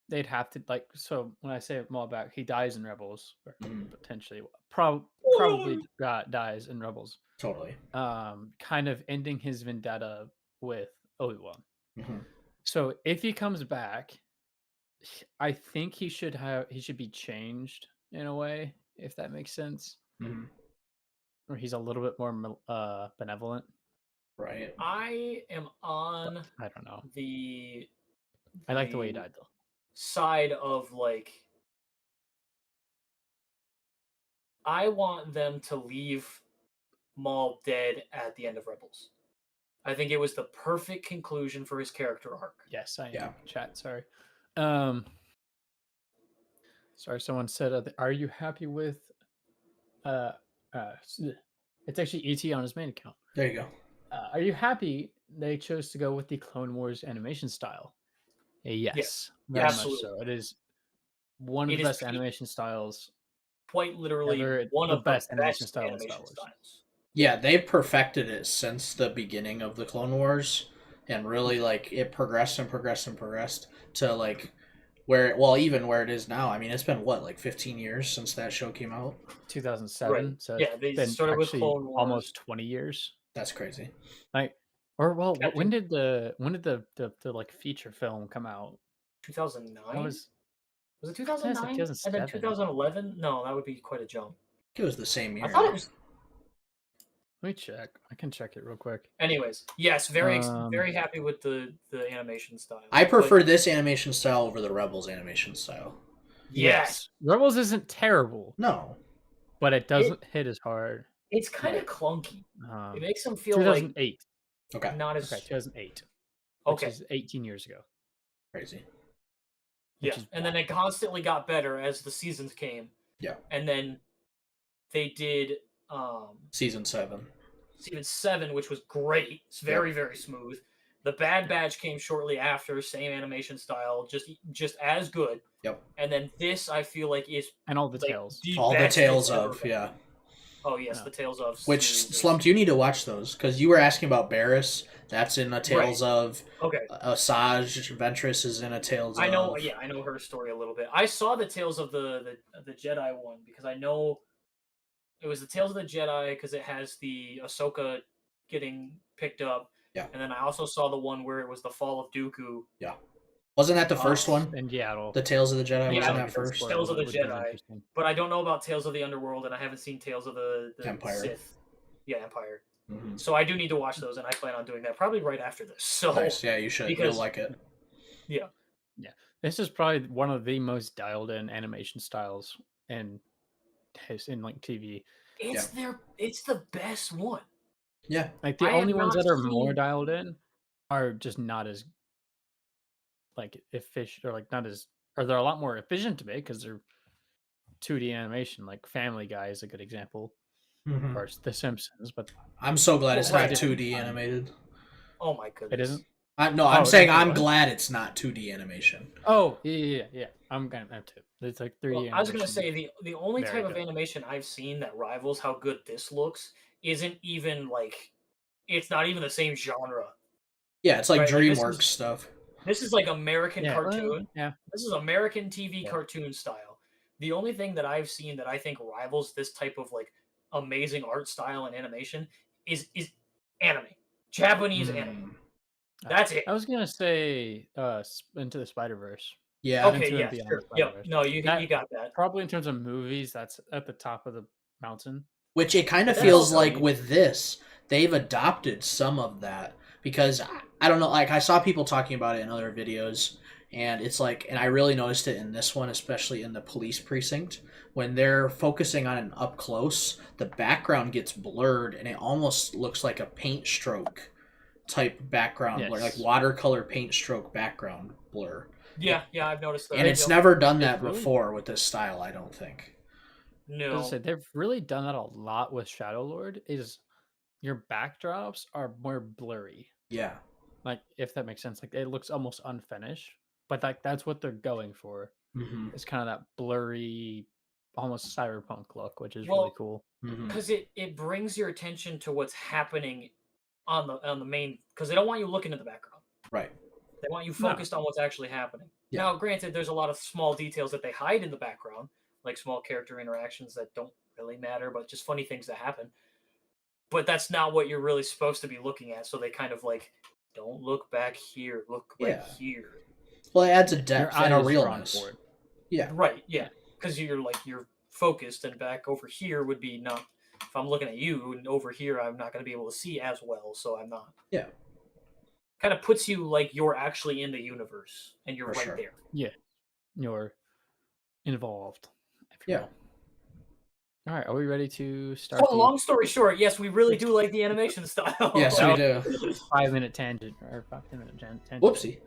they'd have to like. So when I say Maul back, he dies in Rebels, or Mhm. potentially, probably dies in Rebels. Totally. Kind of ending his vendetta with Obi-Wan. Mm-hmm. So if he comes back, I think he should be changed in a way, if that makes sense. Mm-hmm. Or he's a little bit more benevolent. Right. I am on I don't know. I like the way he died though. Side of like I want them to leave Maul dead at the end of Rebels. I think it was the perfect conclusion for his character arc. Yes, I am. Yeah. Chat, sorry. Sorry, someone said, "Are you happy with?" It's actually ET on his main account. There you go. Are you happy they chose to go with the Clone Wars animation style? Yes, very absolutely. much so. It is one of the best animation styles. Quite literally ever. one The of best the animation best style in animation Star Wars. styles. Yeah, they've perfected it since the beginning of the Clone Wars, and really like it progressed and progressed and progressed to like even where it is now. I mean, it's been what, like 15 years since that show came out? 2007. Right. So Yeah, it's they been started with actually Clone Wars. almost 20 years. That's crazy. Like, or well, Captain- when did the like feature film come out? 2009? That was it 2009? And then 2007. 2011? No, that would be quite a jump. It was the same year. I thought it was. Let me check. I can check it real quick. Anyways, yes, very happy with the animation style. I prefer this animation style over the Rebels animation style. Yes. Rebels isn't terrible, No. but it doesn't hit as hard. It's kind of Right. clunky. Um, It makes them feel like 2008. Okay. not as Okay, 2008, which okay. is 18 years ago. Crazy. Yeah, which is and then it constantly got better as the seasons came. Yeah. And then they did Season 7. season 7, which was great. It's very, very smooth. The Bad Batch came shortly after, same animation style, just as good. Yep. And then this, I feel like, is And all the like tales. All the best Tales it's ever of, been. yeah. Oh yes, Yeah. the Tales of. Which, series is- Slump, you need to watch those, because you were asking about Barriss. That's in a Tales of. Okay, Asajj Ventress is in a Tales I know. of. Yeah, I know her story a little bit. I saw the Tales of the Jedi one because I know it was the Tales of the Jedi because it has the Ahsoka getting picked up. Yeah. And then I also saw the one where it was the fall of Dooku. Wasn't that the first one? In Yaddle. The Tales of the Jedi Yeah, wasn't I that first? Tales of the which was Jedi. interesting. But I don't know about Tales of the Underworld, and I haven't seen Tales of the Empire. Sith. Yeah, Empire. Mm-hmm. So I do need to watch those, and I plan on doing that probably right after this. So Nice. Yeah, you should. because- You'll like it. yeah, This is probably one of the most dialed-in animation styles in like TV. it's the best one. Yeah. Like the I have only ones not that are more seen- dialed in are just not as like efficient, or like not as, or they're a lot more efficient to make because they're 2D animation. Like Family Guy is a good example, Mhm. or The Simpsons, but I'm so glad it's not Right. 2D animated. Oh my goodness. it isn't. I'm Oh, saying okay, I'm what? glad it's not 2D animation. Oh yeah. I'm gonna have to. It's like 3D. Well, I was gonna animation. say the only Very type of good. animation I've seen that rivals how good this looks isn't even like it's not even the same genre. Yeah, it's like Right, like, this DreamWorks is- stuff. This is like American Yeah, well, cartoon. yeah. This is American TV Yeah. cartoon style. The only thing that I've seen that I think rivals this type of like amazing art style and animation is anime. Japanese anime. Mm. That's it. I was gonna say Into the Spider-Verse. Yeah. Okay, Into yeah, and Beyond sure. the Yep. Spider-Verse. No, you That- got that. Probably in terms of movies, that's at the top of the mountain. Which it kind of But that's feels also- like with this, they've adopted some of that because I don't know, like I saw people talking about it in other videos, and it's like, and I really noticed it in this one, especially in the police precinct, when they're focusing on an up close, the background gets blurred and it almost looks like a paint stroke type background blur, like Yes. watercolor paint stroke background blur. Yeah, I've noticed that. And it's Yep. never done that It's really- before with this style, I don't think. No. As I said, they've really done that a lot with Shadow Lord. Is your backdrops are more blurry, Yeah. like if that makes sense. Like it looks almost unfinished, but like that's what they're going for. Mm-hmm. It's kind of that blurry, almost cyberpunk look, which is Well, really cool. Mm-hmm. Because it brings your attention to what's happening on the main, because they don't want you looking at the background. Right. They want you No. focused on what's actually happening. Yeah. Now, granted, there's a lot of small details that they hide in the background, like small character interactions that don't really matter, but just funny things that happen. But that's not what you're really supposed to be looking at. So they kind of like, don't look back here, look right Yeah. here. Well, it adds a Your depth eyes and a are on realness. board. Yeah. Right, yeah. Because you're focused, and back over here would be not. If I'm looking at you, and over here, I'm not going to be able to see as well, so I'm not. Yeah. Kind of puts you like you're actually in the universe, and you're For right sure. there. You're involved, if you Yeah. will. All right, are we ready to start? So, long story short, yes, we really do like the animation style. Yes, we do. 5-minute tangent or 5-minute tangent. Whoopsie.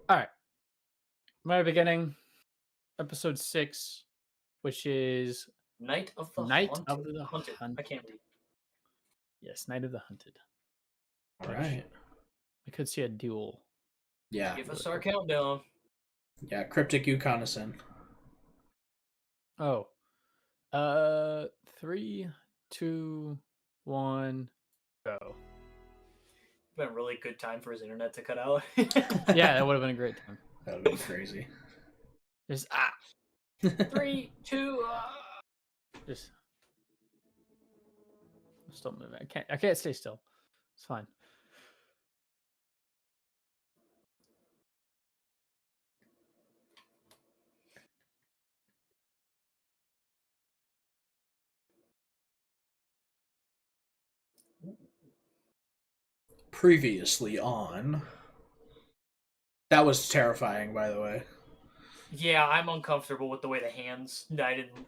All right. Very beginning, episode 6, which is Night of the Night Haunted. of the Hunted. I Hunted. can't read. Night of the Hunted. All right. I could see a duel. Yeah. Give us our countdown. Yeah. Cryptic Euconison. Oh. 3, 2, 1, go. Been a really good time for his internet to cut out. Yeah, that would have been a great time. That would be crazy. Just 3, 2. just I'm still moving. I can't stay still. It's fine. Previously on. That was terrifying, by the way. Yeah, I'm uncomfortable with the way the hands. I didn't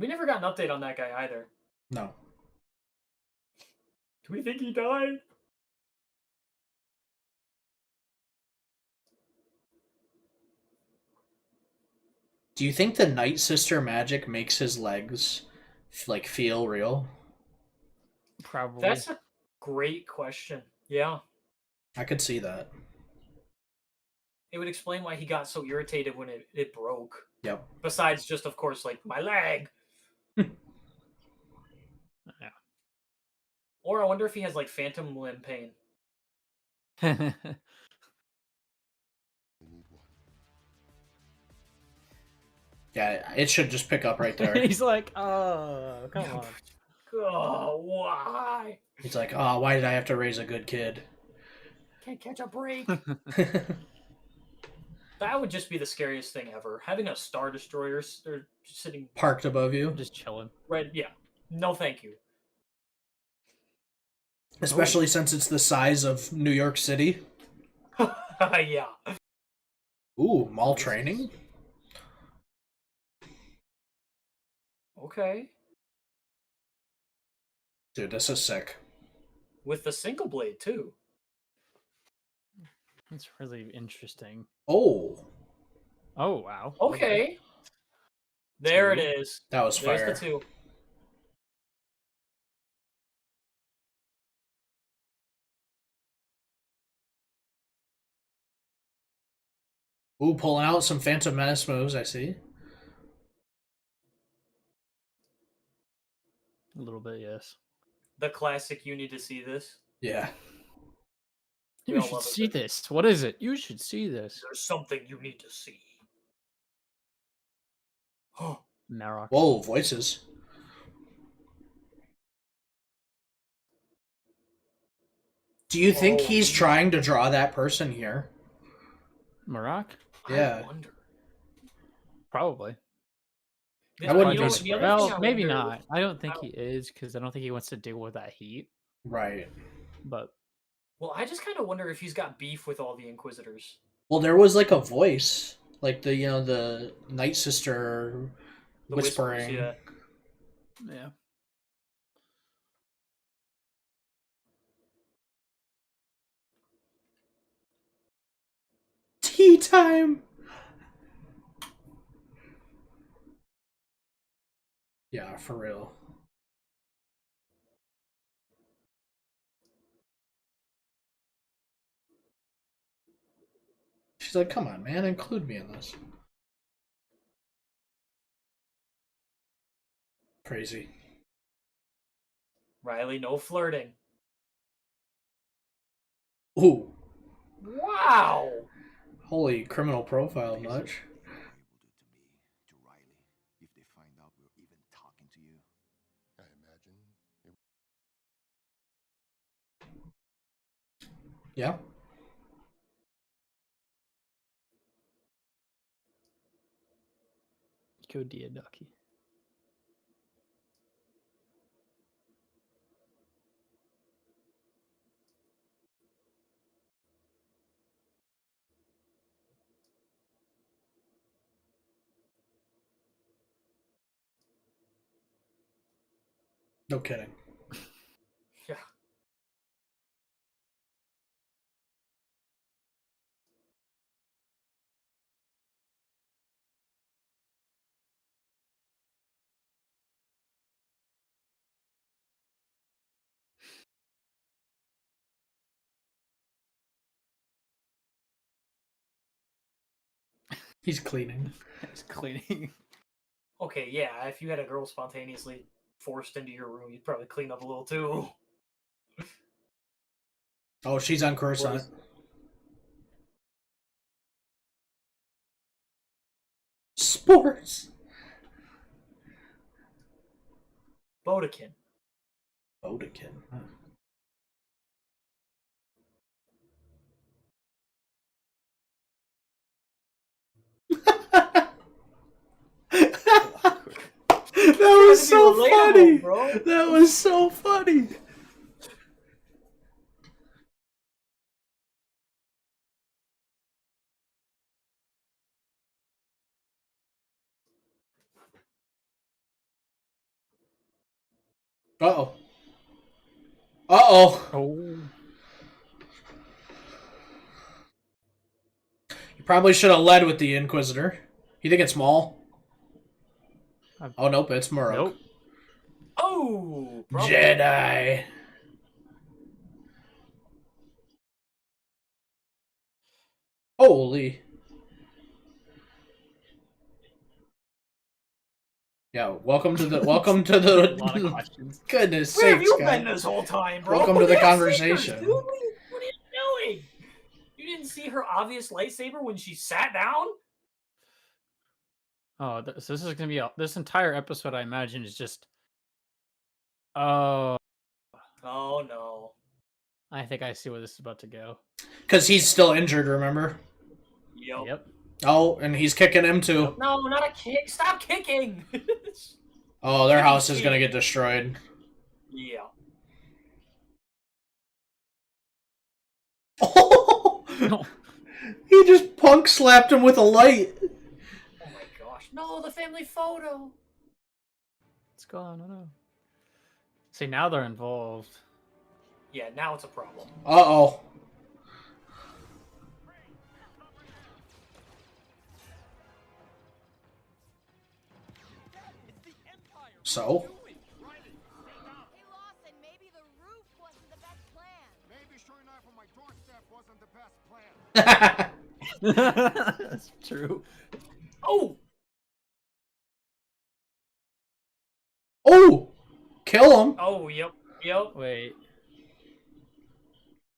We never got an update on that guy either. No. Do we think he died? Do you think the Night Sister magic makes his legs like feel real? Probably. That's a great question. Yeah. I could see that. It would explain why he got so irritated when it broke. Yep. Besides just, of course, like, my leg. Yeah. Or I wonder if he has, like, phantom limb pain. Yeah, it should just pick up right there. He's like, oh, come on. Oh, why? He's like, oh, why did I have to raise a good kid? Can't catch a break. That would just be the scariest thing ever. Having a Star Destroyer sitting Parked above you. Just chilling. right. Yeah. No, thank you. Especially since it's the size of New York City. Yeah. Ooh, Maul training? Okay. Dude, this is sick. With the single blade too. That's really interesting. Oh, Oh, wow. Okay. There it is. that was There's fire. the two. Ooh, pulling out some Phantom Menace moves, I see. A little bit, yes. The classic. You need to see this. Yeah. We You all should love it. see this. What is it? You should see this. There's something you need to see. Oh, Marok. Whoa, voices. Do you think he's trying to draw that person here? Marok? Yeah. I wonder. Probably. I wouldn't You know, be the other Well, thing I maybe wonder- not. I don't think I he is, because I don't think he wants to deal with that heat. Right. But Well, I just kind of wonder if he's got beef with all the Inquisitors. Well, there was like a voice, like the the Night Sister The whispering. Whispers, yeah. yeah. Tea time. Yeah, for real. She's like, come on, man, include me in this. Crazy. Riley, no flirting. Ooh, Wow. holy criminal profile much. To Riley if they find out we're even talking to you. I imagine it. Yeah. Go Diaducky. No kidding. Yeah. He's cleaning. He's cleaning. Okay, yeah. If you had a girl spontaneously forced into your room, you'd probably clean up a little too. Oh, she's on Coruscant. Sports. Bodekin. Bodekin. Huh. That was so funny. Bro. That was so funny. Uh-oh. Uh-oh. Oh. You probably should have led with the Inquisitor. You think it's Maul? Oh, nope, it's Murrock. Nope. Oh, brother. Jedi. Holy. Yeah, welcome to the A lot of questions. goodness Where have sakes, you guy. been this whole time, bro? Welcome to the They have conversation. sabers, dude. What are you doing? You didn't see her obvious lightsaber when she sat down? Oh, so this is gonna be this entire episode. I imagine is just. Oh, Oh no. I think I see where this is about to go. Because he's still injured, remember? Yep. Yep. Oh, and he's kicking him too. No, not a kick. Stop kicking. Oh, their house is gonna get destroyed. Yeah. Oh, he just punk slapped him with a light. Oh my gosh. No, the family photo. What's going on? No. See, now they're involved. Yeah, now it's a problem. Uh-oh. So? Hey, Lawson, maybe the roof wasn't the best plan. Maybe showing off on my doorstep wasn't the best plan. That's true. Oh! Oh! Kill him. Oh, yep. Yep. Wait.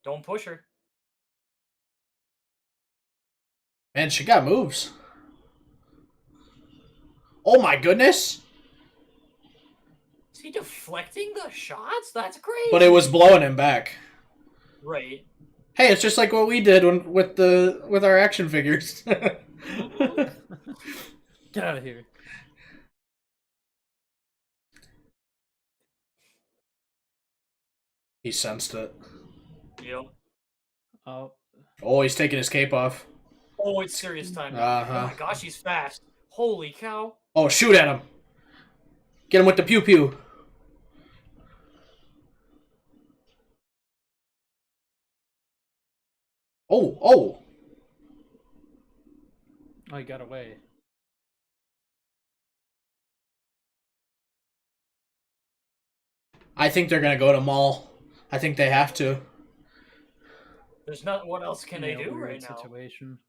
Don't push her. Man, she got moves. Oh my goodness. Is he deflecting the shots? That's crazy. But it was blowing him back. Right. Hey, it's just like what we did with our action figures. Get out of here. He sensed it. Yep. Oh. Oh, he's taking his cape off. Oh, it's serious time. Uh-huh. Oh my gosh, he's fast. Holy cow. Oh, shoot at him. Get him with the pew-pew. Oh, oh. Oh, he got away. I think they're going to go to Maul. I think they have to. There's not. What else can they Yeah, do weird right now? situation.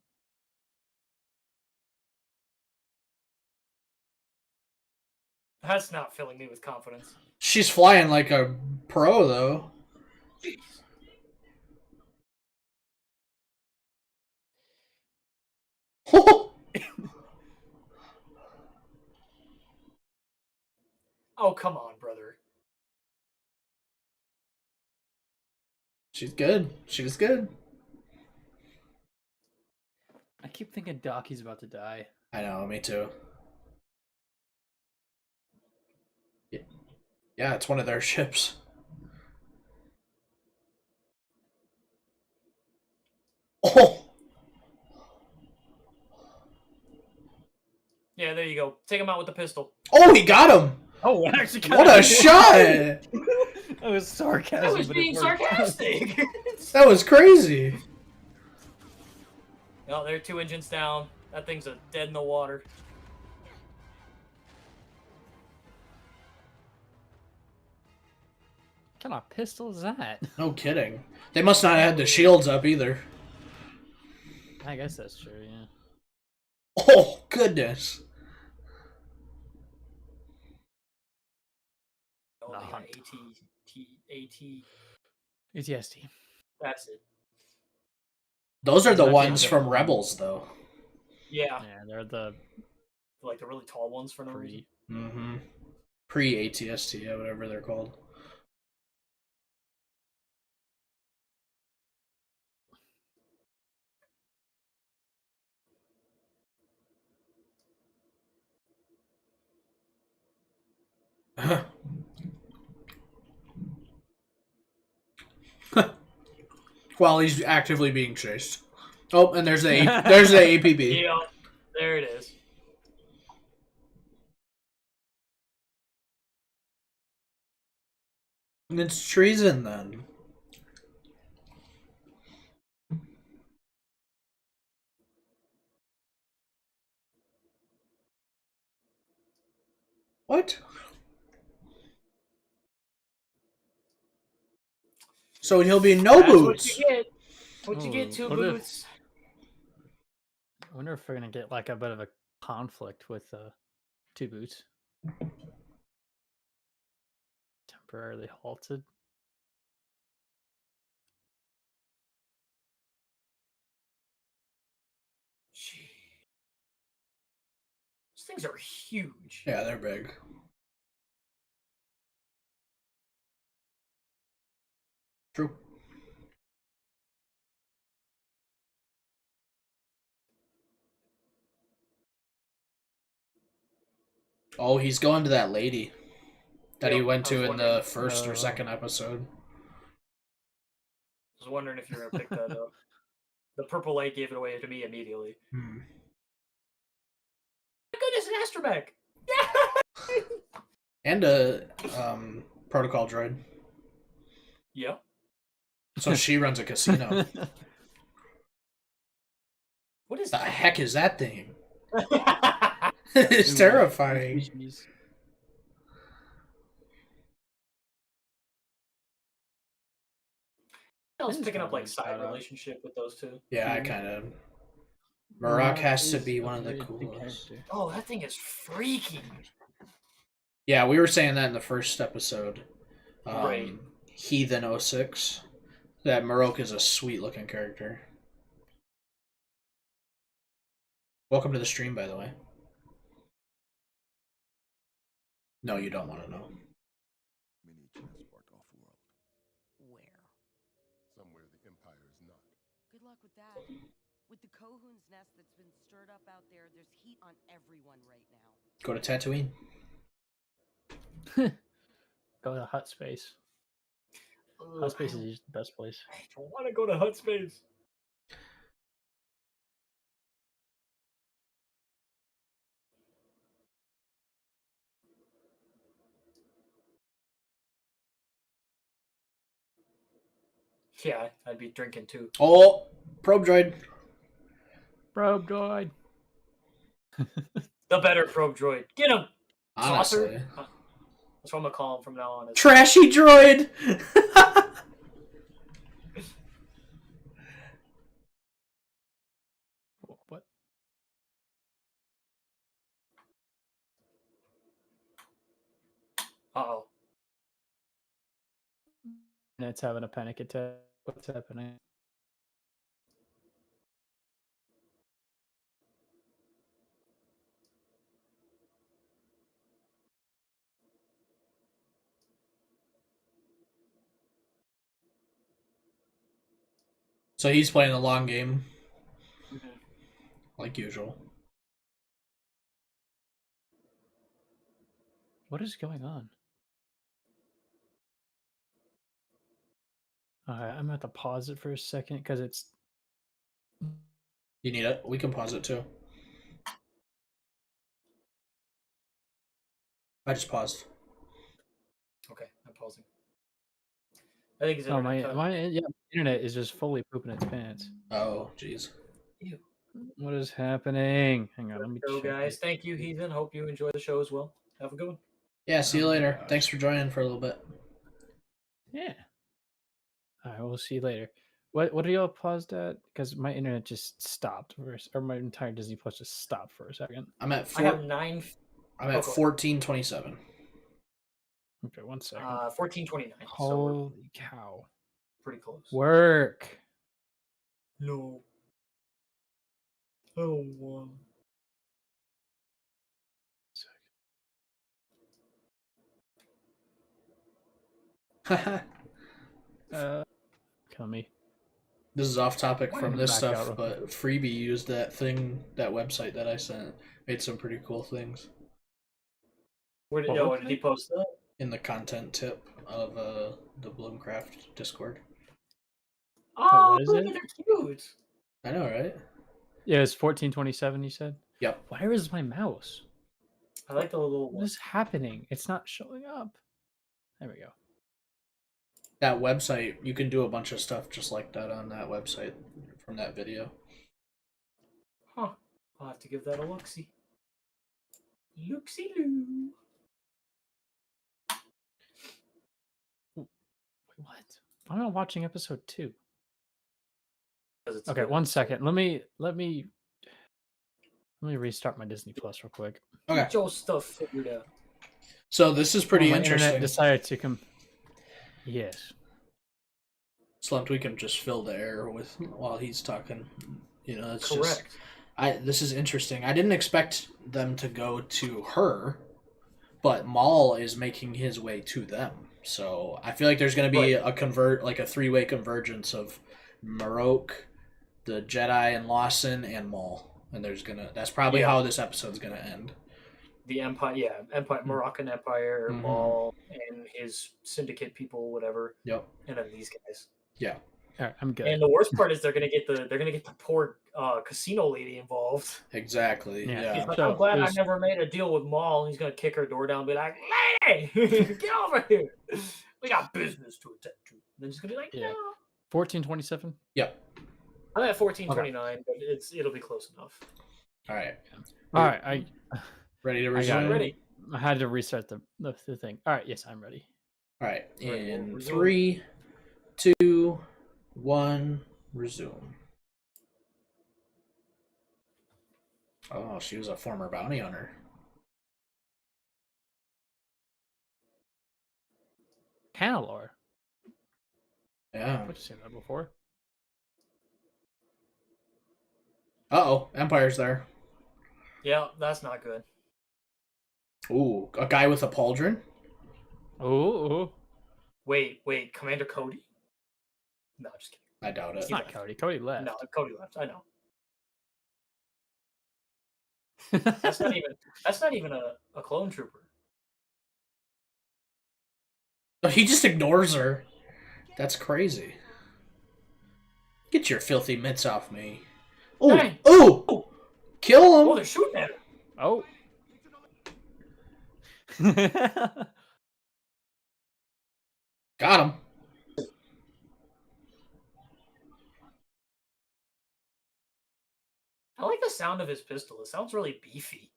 That's not filling me with confidence. She's flying like a pro, though. Jeez. Oh, come on, brother. She's good. She was good. I keep thinking Docky's about to die. I know, me too. Yeah, it's one of their ships. Oh! Yeah, there you go. Take him out with the pistol. Oh, he got him! Oh, actually, What a shot! That was sarcasm. I was but it being worked. sarcastic. That was crazy. No, they're 2 engines down. That thing's dead in the water. What kind of pistol is that? No kidding. They must not have had the shields up either. I guess that's true, yeah. Oh, goodness. Oh, The they got hunt. AT. ATST. That's it. Those are the Not ones yet. from Rebels, though. Yeah, Yeah, they're the like the really tall ones for no reason. pre. Mm-hmm. Pre-ATST, yeah, whatever they're called. While he's actively being chased. Oh, and there's the APB. Yeah, there it is. It's treason then. What? So he'll be no That's boots. what you get. What you get, Oh, two what if- boots. I wonder if we're gonna get like a bit of a conflict with two boots. Temporarily halted. Gee. Those things are huge. Yeah, they're big. True. Oh, he's going to that lady that he Yep, went I to was in the wondering. first or second episode. I was wondering if you were gonna pick that up. The purple light gave it away to me immediately. Hmm. My goodness, an astromech! And a protocol droid. Yep. So she runs a casino. What is The that? heck is that thing? I It's New terrifying. species. was It is picking kinda up like like side that. relationship with those two. Yeah, I Mhm. kind of. Marok has to is be a one of the very big coolest. character. Oh, that thing is freaky. Yeah, we were saying that in the first episode. Right. Heathen 06. That Marok is a sweet looking character. Welcome to the stream, by the way. No, you don't want to know. Mini transport off-world. Where? Somewhere the Empire is not. Good luck with that. With the Kohun's nest that's been stirred up out there, there's heat on everyone right now. Go to Tatooine. Go to Hut Space. Ugh, Hut Space is usually the best place. I don't want to go to Hut Space. Yeah, I'd be drinking too. Oh, probe droid. Probe droid. The better probe droid. Get him! Honestly. Saucer? That's what I'm gonna call him from now on. Is Trashy droid! What? Uh-oh. And it's having a panic attack. What's happening? So he's playing the long game, Mhm. like usual. What is going on? Alright, I'm gonna have to pause it for a second because it's You need it? We can pause it too. I just paused. Okay, I'm pausing. I think it's oh internet cut. my internet is just fully pooping its pants. Oh, jeez. Ew. What is happening? Hang on, let me So, check. guys, thank you, Heathen. Hope you enjoy the show as well. Have a good one. Yeah, see you Oh my later. gosh. Thanks for joining for a little bit. Yeah. Alright, we'll see you later. What are y'all paused at? Because my internet just stopped or my entire Disney Plus just stopped for a second. I'm at I have 9. I'm at 1427. Okay, 1 second. 1429. So we're Holy cow. pretty close. Work. No. I don't want. Kill me. This is off topic from this Back out stuff, real but Freebie used that website that I sent. Made some pretty cool things Where did, What what did he post that? in the content tip of the Bloomcraft Discord. Oh, what is look, it? they're cute. I know, right? Yeah, it's 1427, you said? Yep. Where is my mouse? I like the little What is happening? It's not showing up. There we go. That website, you can do a bunch of stuff just like that on that website from that video. Huh. I'll have to give that a look-see. Look-see-loo. Wait, what? Why am I watching episode 2? 'Cause it's Okay, good. one second. Let me restart my Disney Plus real quick. Okay. Get your stuff figured out. So this is pretty my interesting. internet decided to come. Yes. Slumped, we can just fill the air with while he's talking. You know, it's Correct. just this is interesting. I didn't expect them to go to her, but Maul is making his way to them. So I feel like there's going to be a three-way convergence of Marok, the Jedi, and Lawson and Maul, and that's probably how this episode's going to end. The Empire, Moroccan Empire, Mhm. Maul, and his syndicate people, whatever. Yep. And then these guys. Yeah. All right, I'm good. And the worst part is they're gonna get the poor casino lady involved. Exactly. Yeah. Yeah. He's like, So, I'm glad I there's- never made a deal with Maul. And he's gonna kick her door down and be like, "Lady, get over here. We got business to attend to." And then she's gonna be like, Yeah. "No." 1427. Yep. I'm at 1429, but it'll be close enough. All right. All right, Ready to I got resume? it. Ready? I had to restart the thing. All right, yes, I'm ready. All right. Right, In we'll resume. 3, 2, 1, resume. Oh, she was a former bounty hunter. Hannelore. Yeah. I've seen that before. Uh-oh, Empire's there. Yeah, that's not good. Ooh, a guy with a pauldron? Ooh. Wait, Commander Cody? No, just kidding. I doubt It's it. not Cody. Cody left. No, Cody left. I know. That's not even a clone trooper. He just ignores her. That's crazy. Get your filthy mitts off me. Oh, Hey. oh! Kill Oh, him! they're shooting at her. Oh. Got him. I like the sound of his pistol. It sounds really beefy.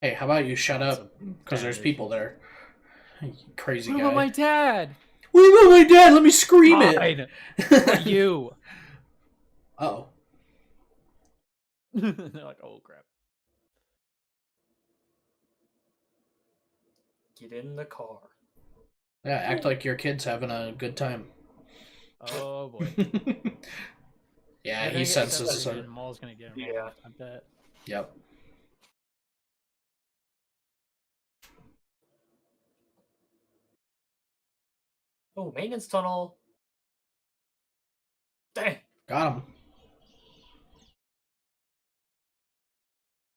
Hey, how about you shut That's up? Because there's people there. You crazy What guy. about my dad? What about my dad? Let me scream it. Fine. What you? Uh-oh. They're like, oh crap. Get in the car. Yeah, act like your kid's having a good time. Oh boy. Yeah, They're gonna he get senses separated it. and Maul's gonna get him. Yeah. I bet. Yep. Oh, maintenance tunnel. Dang. Got him.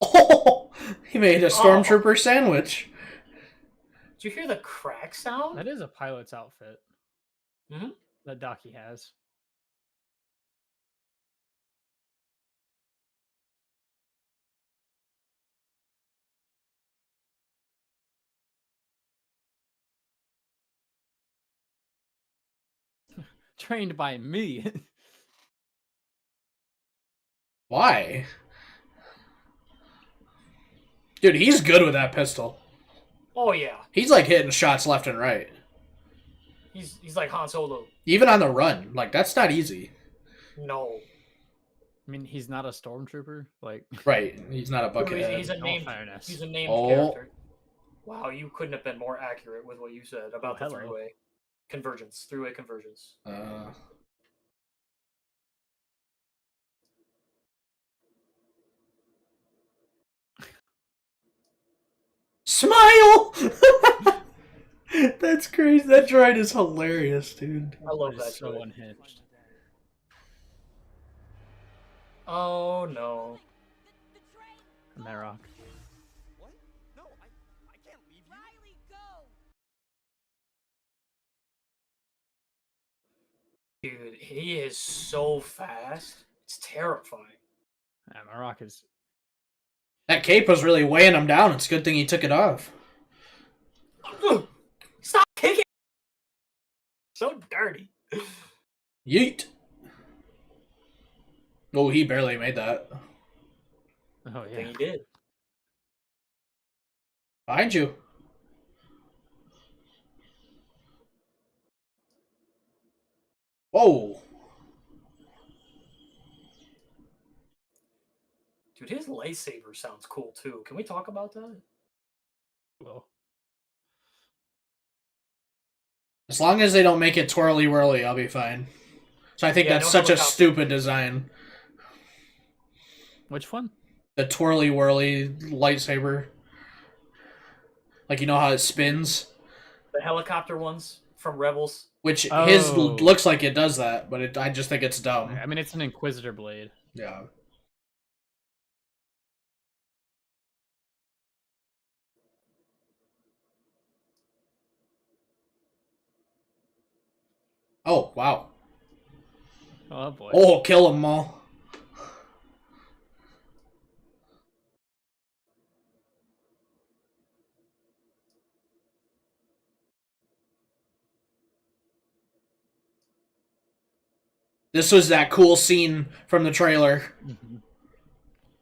Oh! He made a stormtrooper sandwich. Did you hear the crack sound? That is a pilot's outfit. Mhm. That Docky has. Trained by me. Why? Dude, he's good with that pistol. Oh yeah. He's like hitting shots left and right. He's like Han Solo. Even on the run. Like, that's not easy. No. I mean, he's not a stormtrooper. Like, Right. He's not a buckethead. He's a in all named fairness. he's a named Oh. character. Wow, you couldn't have been more accurate with what you said about the hello. three-way convergence. Three-way convergence. Smile! That's crazy. That droid is hilarious, dude. I love that that is so droid. unhinged. Oh no. Marok. What? No, I can't leave you. Riley, go! Dude, he is so fast. It's terrifying. Yeah, Marok is. That cape was really weighing him down. It's a good thing he took it off. Stop So dirty. Yeet. Oh, he barely made that. Oh I yeah. think he did. Behind you. Whoa. Dude, his lightsaber sounds cool too. Can we talk about that? Well, As long as they don't make it twirly whirly, I'll be fine. So I think Yeah, that's no such a helicopter. stupid design. which one? The twirly whirly lightsaber. Like, you know how it spins? The helicopter ones from Rebels. Which his Oh. looks like it does that, but I just think it's dumb. I mean, it's an Inquisitor blade. Yeah. Oh, wow. Oh boy. Oh, kill them all. This was that cool scene from the trailer. Mm-hmm.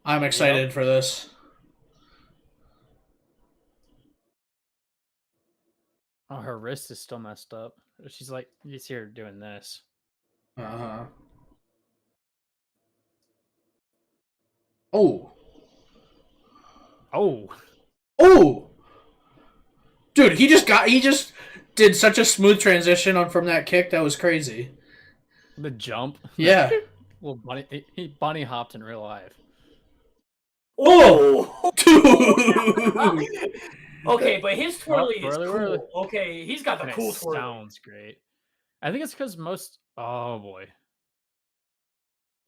I'm excited for this. Oh, her wrist is still messed up. She's like, he's here doing this. Uh-huh. Oh. Oh. Oh! Dude, he just did such a smooth transition on from that kick. That was crazy. The jump. Yeah. Well, he bunny hopped in real life. Oh! Dude! Okay, but his twirly is twirly cool. whirly. Okay, he's got the And cool it twirly. sounds great. I think it's because most. Oh boy.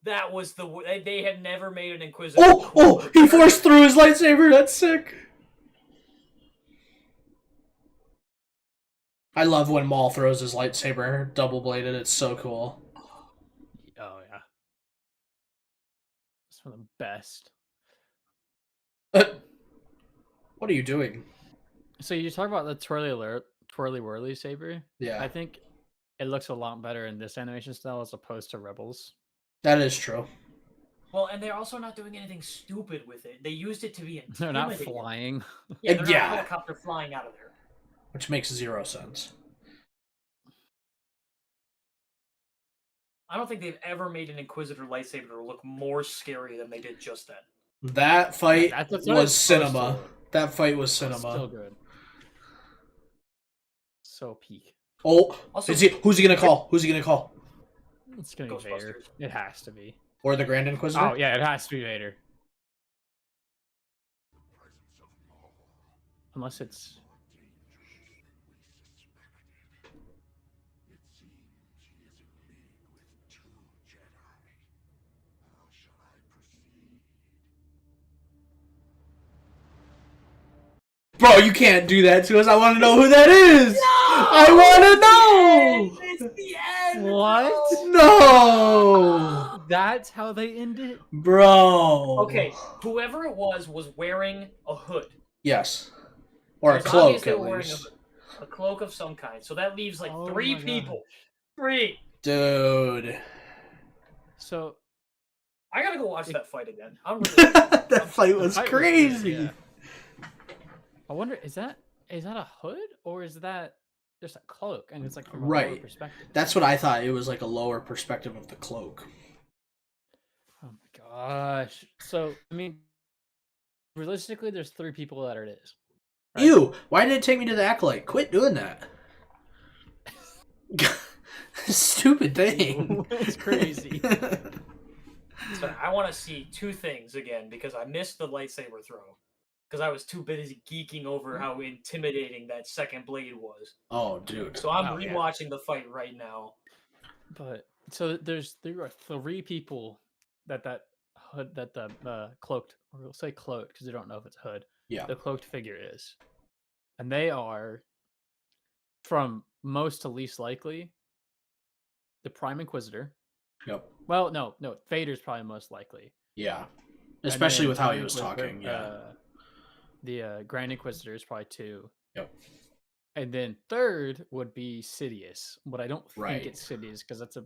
That was they had never made an Inquisitor. Oh! Oh! He forced through his lightsaber. That's sick. I love when Maul throws his lightsaber double-bladed. It's so cool. Oh yeah. It's one of the best. What are you doing? So you talk about the twirly whirly saber. Yeah, I think it looks a lot better in this animation style as opposed to Rebels. that is true. Well, and they're also not doing anything stupid with it. They used it to be intimidating. They're not flying. Yeah, they're Yeah. not a helicopter flying out of there. Which makes 0 sense. I don't think they've ever made an Inquisitor lightsaber look more scary than they did just then. That fight That's what was it's supposed cinema. to. That fight was Still cinema. good. So peak. Oh, Also, who's he gonna call? Who's he gonna call? It's gonna be Vader. Ghostbusters. It has to be. Or the Grand Inquisitor? Oh yeah, it has to be Vader. Unless it's. Bro, you can't do that to us. I want to know who that is. I want to know. It's the end. What? No, That's how they end it? bro. Okay, whoever it was wearing a hood. Yes, or a He was cloak obviously at wearing least. a cloak of some kind. So that leaves like Oh 3 my people. 3. Dude, So I gotta go watch that fight again. I'm really that fight was fight was good, crazy. yeah. I wonder, is that a hood or is that just a cloak and it's like from a lower Right. perspective? That's what I thought. It was like a lower perspective of the cloak. Oh my gosh. So I mean, realistically, there's 3 people that it is. Right? Ew! Why did it take me to the acolyte? Quit doing that. Stupid thing. It's crazy. So I want to see 2 things again because I missed the lightsaber throw. Because I was too busy geeking over how intimidating that second blade was. Oh, dude. So I'm Oh, yeah. rewatching the fight right now. But so there are 3 people that hood that the cloaked, or we'll say cloaked because we don't know if it's hood. Yeah. The cloaked figure is, and they are from most to least likely the Prime Inquisitor. Yep. Well, no, Vader's probably most likely. Yeah. And Especially then with how Grand he was Inquisitor, talking. Yeah. The Grand Inquisitor is probably 2. Yep. And then third would be Sidious, but I don't Right. think it's Sidious because that's a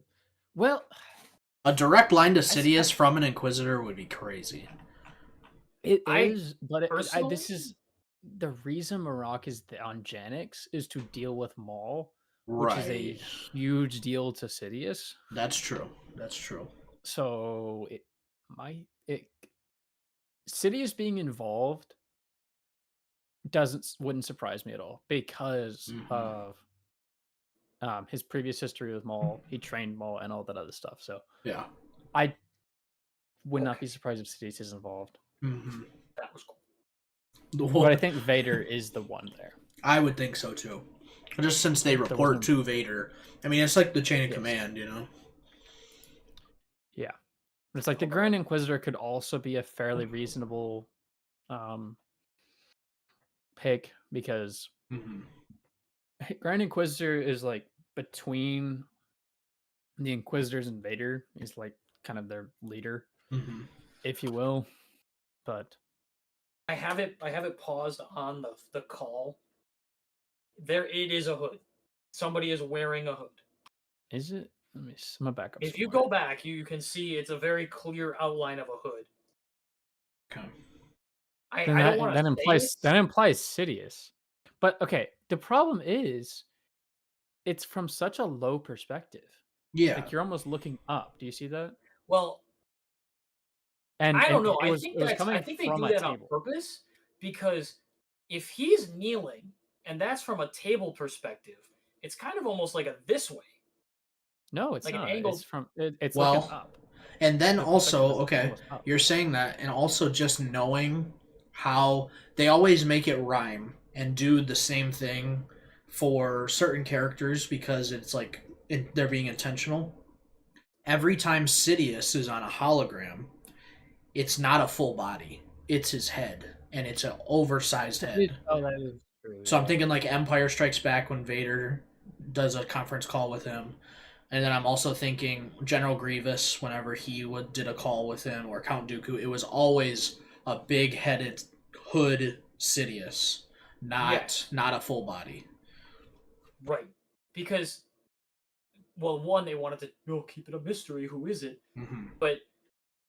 well. A direct line to I- Sidious from an Inquisitor would be crazy. It I is, but this personally- is the reason Maroc is on Janix is to deal with Maul, which is a Right. huge deal to Sidious. That's true. That's true. So it Sidious being involved wouldn't surprise me at all because Mhm. of his previous history with Maul. He trained Maul and all that other stuff. So Yeah. I would not Okay. be surprised if Sidious is involved. Mm-hmm. That was cool. But I think Vader is the one there. I would think so too. Just since they was report no- to Vader. I mean, it's like the chain of Yes. command, you know? Yeah. But it's like the Grand Inquisitor could also be a fairly reasonable pick because Mm-hmm. Grand Inquisitor is like between the Inquisitors and Vader. He's like kind of their leader, Mm-hmm. if you will. But I have it paused on the call. There it is a hood. Somebody is wearing a hood. is it? Let me. I'm gonna back up. If some you more. go back, you can see it's a very clear outline of a hood. Okay. I Then don't want to that implies Sidious. But okay, the problem is it's from such a low perspective. Yeah. Like you're almost looking up. Do you see that? Well, And I don't know. It I was, think it was that's coming I think they from do a that on table. purpose because if he's kneeling and that's from a table perspective, it's kind of almost like a this way. No, it's like an not. angle- It's from. It's Well, looking up. And then The also, perspective of the okay, table is up. you're saying that, and also just knowing how they always make it rhyme and do the same thing for certain characters because it's like they're being intentional. Every time Sidious is on a hologram, it's not a full body; it's his head, and it's an oversized head. Oh, that is true. So I'm thinking like Empire Strikes Back when Vader does a conference call with him. And then I'm also thinking General Grievous whenever did a call with him, or Count Dooku. It was always a big-headed hood Sidious, not a full body. Right. Because, well, one, they wanted to keep it a mystery. Who is it? Mm-hmm. But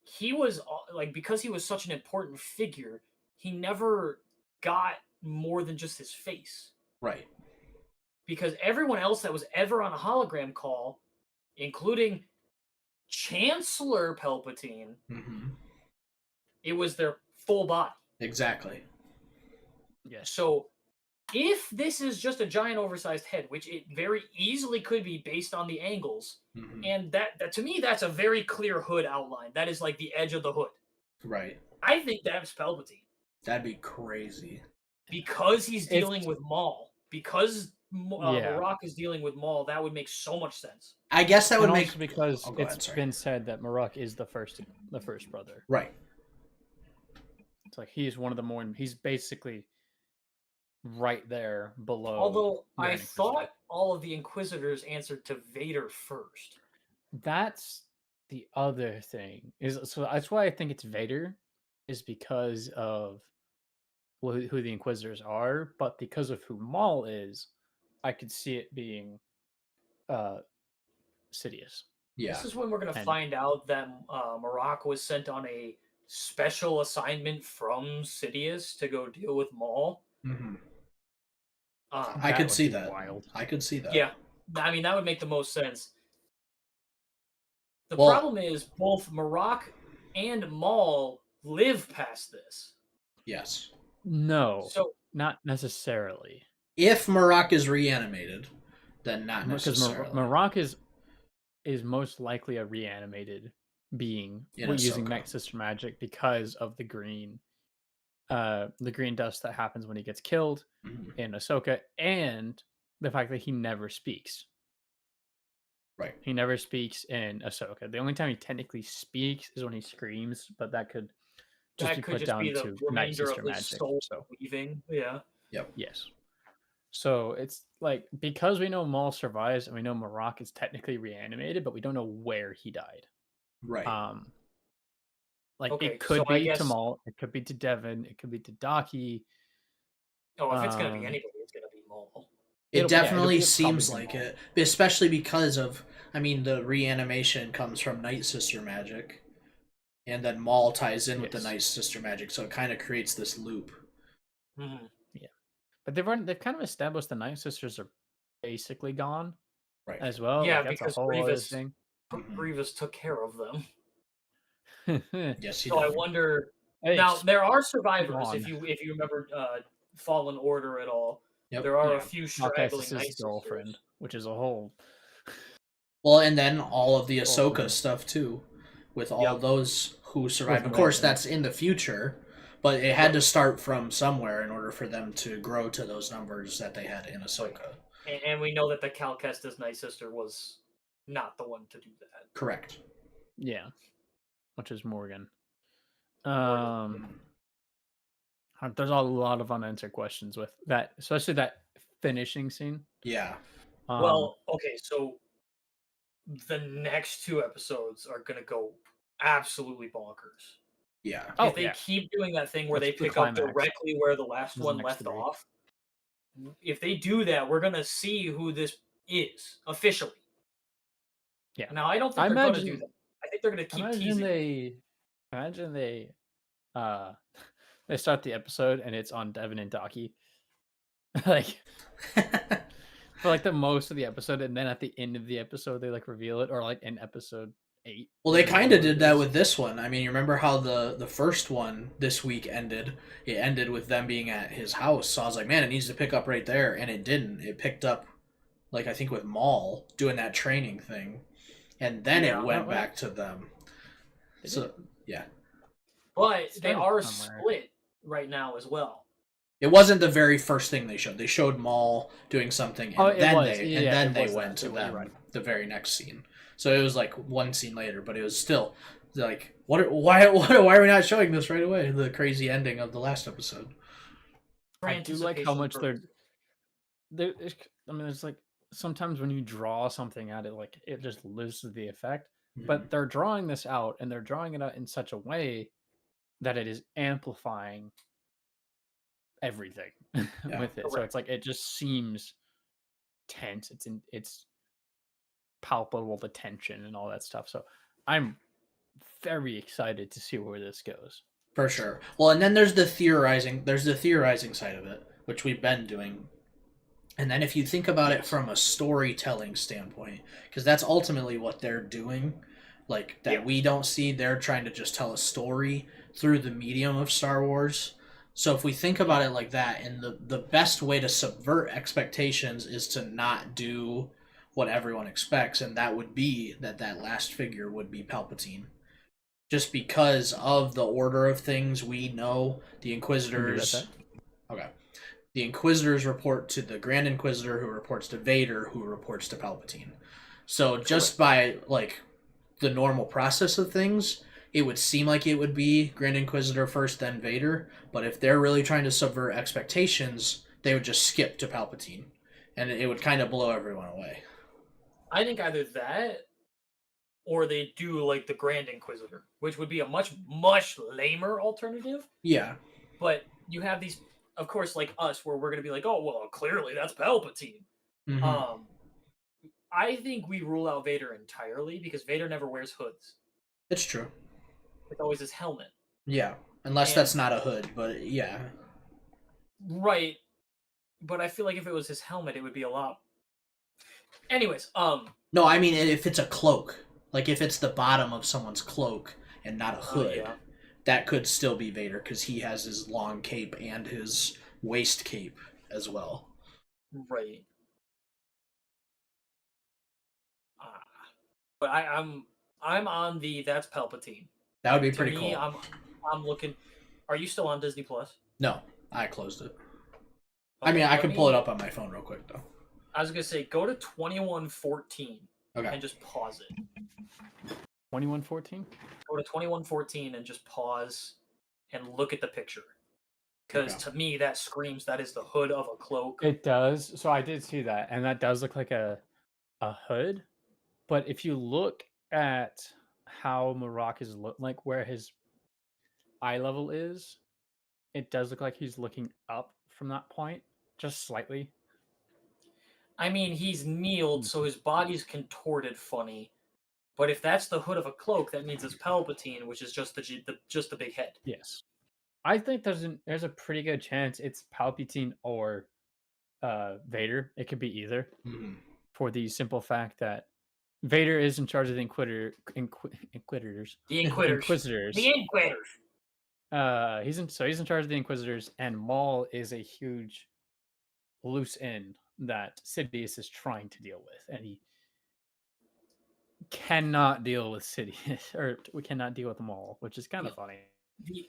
he was like, because he was such an important figure, he never got more than just his face. Right. Because everyone else that was ever on a hologram call, including Chancellor Palpatine, Mm-hmm. it was their full body. Exactly. Yes. So if this is just a giant oversized head, which it very easily could be based on the angles, Mm-hmm. and that to me, that's a very clear hood outline. That is like the edge of the hood. Right. I think that's Palpatine. That'd be crazy. Because he's dealing with Maul. Because Maroc is dealing with Maul, that would make so much sense. I guess that would and make also because Oh, go it's ahead, sorry. been said that Maroc is the first brother. Right. It's like he's one of the more. He's basically right there below. Although Grand I Inquisitor. thought all of the Inquisitors answered to Vader first. That's the other thing. So that's why I think it's Vader, is because of who the Inquisitors are, but because of who Maul is, I could see it being Sidious. Yeah. This is when we're going to And- find out that Maroc was sent on a special assignment from Sidious to go deal with Maul. Mm-hmm. Um, I That could would see be that. wild. I could see that. yeah, I mean, that would make the most sense. The Well- problem is both Maroc and Maul live past this. Yes. No, So not necessarily. If Maroc is reanimated, then not Because necessarily. Maroc is most likely a reanimated being In using Ahsoka. Mech Sister magic because of the green dust that happens when he gets killed Mhm. in Ahsoka, and the fact that he never speaks. Right. He never speaks in Ahsoka. The only time he technically speaks is when he screams, but that could just that be could put just down be the to Night remainder Sister of his magic. soul So leaving. Yeah. yes. So it's like, because we know Maul survives and we know Maroc is technically reanimated, but we don't know where he died. Right. Like Okay, it could so I be to guess- Maul, it could be to Devin, it could be to Daki. Oh, if it's going to be Um, anybody, it's going to be Maul. It definitely probably seems be like Maul. it, especially because of, I mean, the reanimation comes from Night Sister magic, and then Maul ties in with the Yes. Night Sister magic, so it kind of creates this loop. Mhm. But they've kind of established the Night Sisters are basically gone Right. as well. Yeah, Like that's a because whole other thing. Mhm. Grievous took care of them. Yes, he So I did. wonder. Hey, Now there are survivors. on. If you remember Fallen Order at all, Yep. there are Yeah. a few Hawkeye's straggling Night his girlfriend, Sisters. which is a whole. Well, and then all of the Oh, Ahsoka man. stuff too, with all Yep. those who survived. Of With course, Revan. that's in the future, but it had to start from somewhere in order for them to grow to those numbers that they had in Ahsoka. And we know that the Cal Kestis Night Sister was not the one to do that. Correct. Yeah, which is Morgan. Morgan. There's a lot of unanswered questions with that, especially that finishing scene. Yeah. Well, okay, so the next 2 episodes are gonna go absolutely bonkers. Yeah. Oh, If they yeah. keep doing that thing where That's they the pick up climax. directly where the last The one next left 3. off, if they do that, we're gonna see who this is officially. Yeah. Now I don't think I they're gonna imagine do that. I think they're gonna keep teasing. imagine they uh they start the episode and it's on Devin and Docky. Like for like the most of the episode, and then at the end of the episode they like reveal it, or like in episode 8. Well, they reveal kind of what it did that is. with this one. I mean, you remember how the first one this week ended? It ended with them being at his house. So I was like, man, it needs to pick up right there, and it didn't. It picked up, like I think with Maul doing that training thing, and then Yeah. it went Oh, back to them. Did So it? yeah, But they Started are somewhere. split right now as well. it wasn't the very first thing they showed. They showed Maul doing something, and Oh, it then was. they Yeah, and then it they was went that. to You're them right. the very next scene. So it was like one scene later, but it was still like, why are we not showing this right away? The crazy ending of the last episode. For I do like how anticipation much purposes. I mean, it's like sometimes when you draw something at it, like it just loses the effect. Mm-hmm. But they're drawing this out, and they're drawing it out in such a way that it is amplifying everything with it. So it's like it just seems tense. It's palpable, the tension and all that stuff. So I'm very excited to see where this goes. For sure. Well, and then there's the theorizing. There's the theorizing side of it, which we've been doing. And then if you think about it from a storytelling standpoint, because that's ultimately what they're doing, like that we don't see, they're trying to just tell a story through the medium of Star Wars. So if we think about it like that, and the best way to subvert expectations is to not do what everyone expects, and that would be that last figure would be Palpatine. Just because of the order of things, we know the Inquisitors. Okay. The Inquisitors report to the Grand Inquisitor, who reports to Vader, who reports to Palpatine. So just by like the normal process of things, it would seem like it would be Grand Inquisitor first, then Vader. But if they're really trying to subvert expectations, they would just skip to Palpatine, and it would kind of blow everyone away. I think either that, or they do like the Grand Inquisitor, which would be a much lamer alternative. Yeah. But you have these, of course, like us, where we're going to be like, oh, well, clearly that's Palpatine. Mm-hmm. I think we rule out Vader entirely because Vader never wears hoods. It's true. It's always his helmet. Yeah. Unless that's not a hood, but yeah. Right. But I feel like if it was his helmet, it would be a lot. Anyways, No, I mean if it's a cloak. Like if it's the bottom of someone's cloak and not a hood, that could still be Vader because he has his long cape and his waist cape as well. Right. But I'm on the that's Palpatine. That would be To pretty me, cool. I'm looking. Are you still on Disney Plus? No, I closed it. Okay, I mean, I can pull it up on my phone real quick though. I was gonna say go to 2114 Okay. and just pause it. 2114? Go to 2114 and just pause and look at the picture. Because to me, that screams that is the hood of a cloak. It does. So I did see that, and that does look like a hood. But if you look at how Marok is like where his eye level is, it does look like he's looking up from that point, just slightly. I mean, he's kneeled, so his body's contorted funny. But if that's the hood of a cloak, that means it's Palpatine, which is just the big head. Yes. I think there's a pretty good chance it's Palpatine or Vader. It could be either, for the simple fact that Vader is in charge of the Inquisitors. The Inquisitors. Inquisitors. The Inquisitors. He's in charge of the Inquisitors, and Maul is a huge loose end that Sidious is trying to deal with, and he cannot deal with Sidious, or we cannot deal with Maul, which is kind of funny.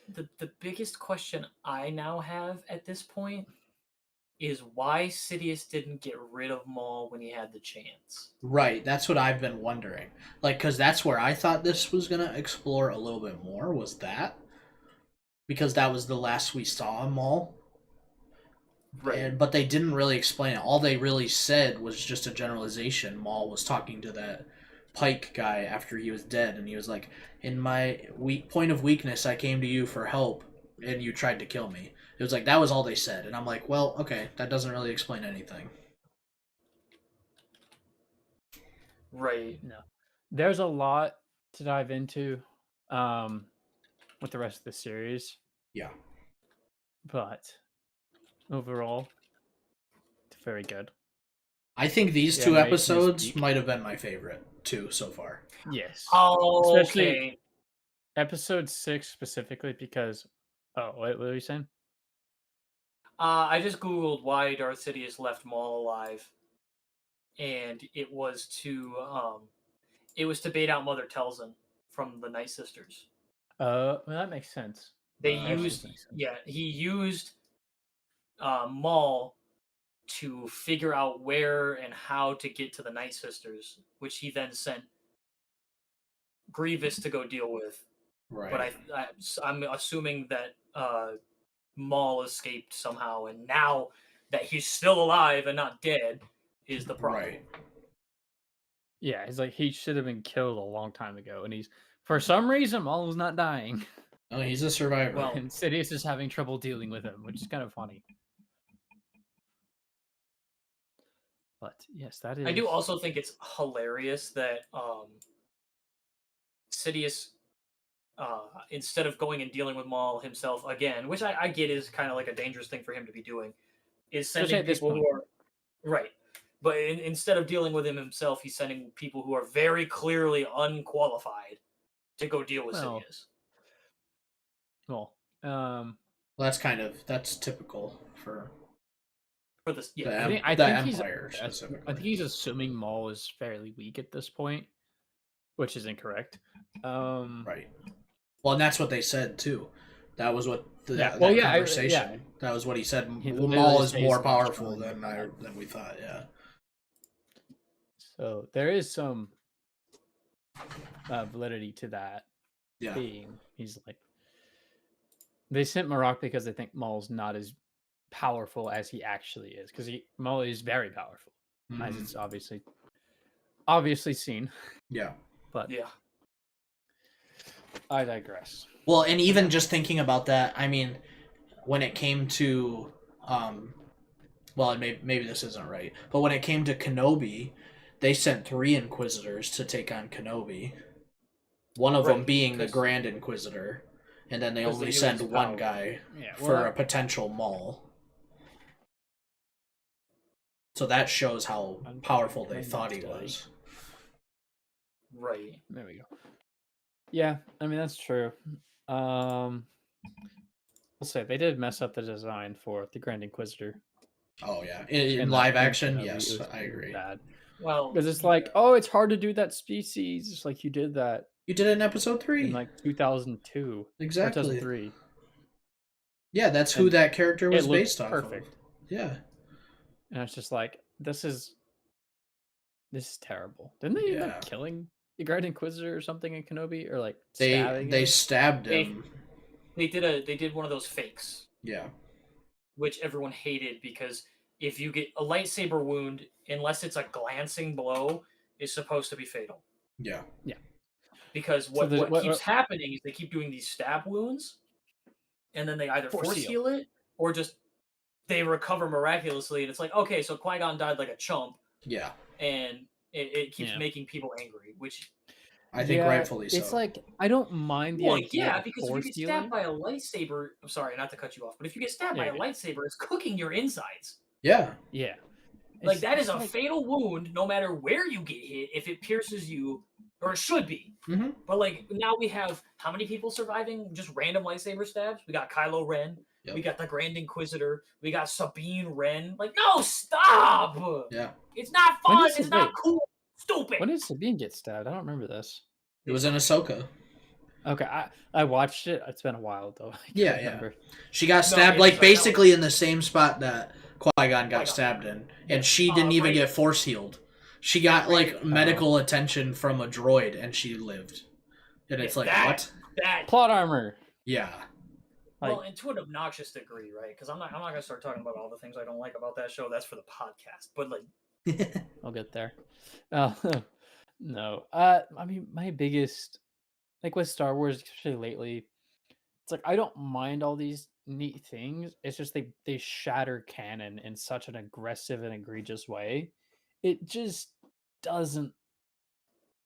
The biggest question I now have at this point is why Sidious didn't get rid of Maul when he had the chance. Right, that's what I've been wondering. Like, because that's where I thought this was going to explore a little bit more, was that. Because that was the last we saw of Maul. Right. But they didn't really explain it. All they really said was just a generalization. Maul was talking to that Pike guy after he was dead, and he was like, in my point of weakness, I came to you for help, and you tried to kill me. It was like, that was all they said. And I'm like, well, okay, that doesn't really explain anything. Right. No. There's a lot to dive into with the rest of the series. Yeah. But overall, it's very good. I think these two episodes might have been my favorite, too, so far. Yes. Oh, especially okay. episode 6 specifically because... Oh, what were you saying? I just googled why Darth Sidious left Maul alive, and it was to bait out Mother Telzin from the Night Sisters. Well, that makes sense. He used Maul to figure out where and how to get to the Night Sisters, which he then sent Grievous to go deal with. Right. But I'm assuming that Maul escaped somehow, and now that he's still alive and not dead is the problem. Right. Yeah, it's like he should have been killed a long time ago, and he's for some reason Maul is not dying. Oh, he's a survivor. Well, and Sidious is having trouble dealing with him, which is kind of funny. But yes, that is. I do also think it's hilarious that Sidious, instead of going and dealing with Maul himself again, which I get is kind of like a dangerous thing for him to be doing, is sending people who are right. But instead of dealing with him himself, he's sending people who are very clearly unqualified to go deal with Sidious. Well, that's typical for this. Yeah, I think Empire specifically. I think he's assuming Maul is fairly weak at this point, which is incorrect. Right. Well, and that's what they said too. That was what that conversation. That was what he said. Maul is more powerful than we thought. Yeah. So there is some validity to that. Yeah. He's like, they sent Marok because they think Maul's not as powerful as he actually is, because Maul is very powerful, as it's obviously seen. Yeah. But yeah. I digress. Well, and even just thinking about that, I mean, when it came to, well, maybe this isn't right, but when it came to Kenobi, they sent 3 Inquisitors to take on Kenobi. One of them being the Grand Inquisitor, and then they only send one guy for a potential Maul. So that shows how powerful they thought he was. Right. There we go. Yeah, I mean, that's true. I'll say they did mess up the design for the Grand Inquisitor. Oh, yeah. In live action, yes, I agree. Bad. Well, because it's like, oh, it's hard to do that species. It's like you did that. You did it in episode 3. In like 2002. Exactly. 2003. Yeah, that's who that character was based off of. Yeah. And it's just like, this is terrible. Didn't they end up killing the Grand Inquisitor or something in Kenobi, or like they stabbed him? They did one of those fakes. Yeah. Which everyone hated, because if you get a lightsaber wound, unless it's a glancing blow, is supposed to be fatal. Yeah. Yeah. Because what keeps happening is they keep doing these stab wounds, and then they either force heal it or just they recover miraculously, and it's like, okay, so Qui-Gon died like a chump, Yeah, and it keeps Yeah. making people angry, which I think rightfully so. It's like I don't mind the well, idea yeah, of because if you force get healing. stabbed by a lightsaber, I'm sorry, not to cut you off, but if you get stabbed by Yeah, a yeah. lightsaber, it's cooking your insides. Yeah, Yeah. Like It's- that is it's a like- fatal wound, no matter where you get hit, if it pierces you, or it should be. Mhm. But like now we have how many people surviving just random lightsaber stabs? We got Kylo Ren, Yep. we got the Grand Inquisitor, we got Sabine Wren. Like, no, stop! yeah. It's not When fun. is It's it- not wait. cool. Stupid. When did Sabine get stabbed? I don't remember this. It was in Ahsoka. Okay, I watched it. It's been a while though. I can't Yeah, remember. She got No, stabbed it's like that basically in the same spot that Qui-Gon got Qui-Gon. stabbed in, and she didn't even right. get force healed. She got like Right. medical attention from a droid, and she lived. And it's Yeah, like, that- what? That Plot armor. Yeah, well, Like- and to an obnoxious degree, right? Because I'm not gonna start talking about all the things I don't like about that show. That's for the podcast. But like, I'll get there. No. I mean, my biggest, like with Star Wars, especially lately, it's like I don't mind all these neat things. It's just they shatter canon in such an aggressive and egregious way. It just doesn't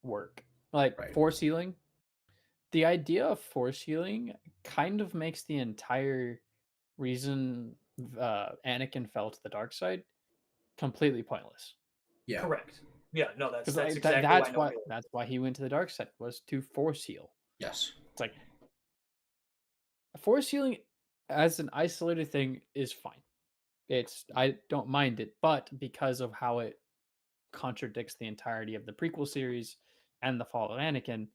work. Like Right. force healing. The idea of force healing kind of makes the entire reason Anakin fell to the dark side completely pointless. yeah, correct. Yeah, no, that's Because exactly that's why. that's why he went to the dark side, was to force heal. yes, It's like force healing as an isolated thing is fine. I don't mind it, but because of how it contradicts the entirety of the prequel series and the fall of Anakin,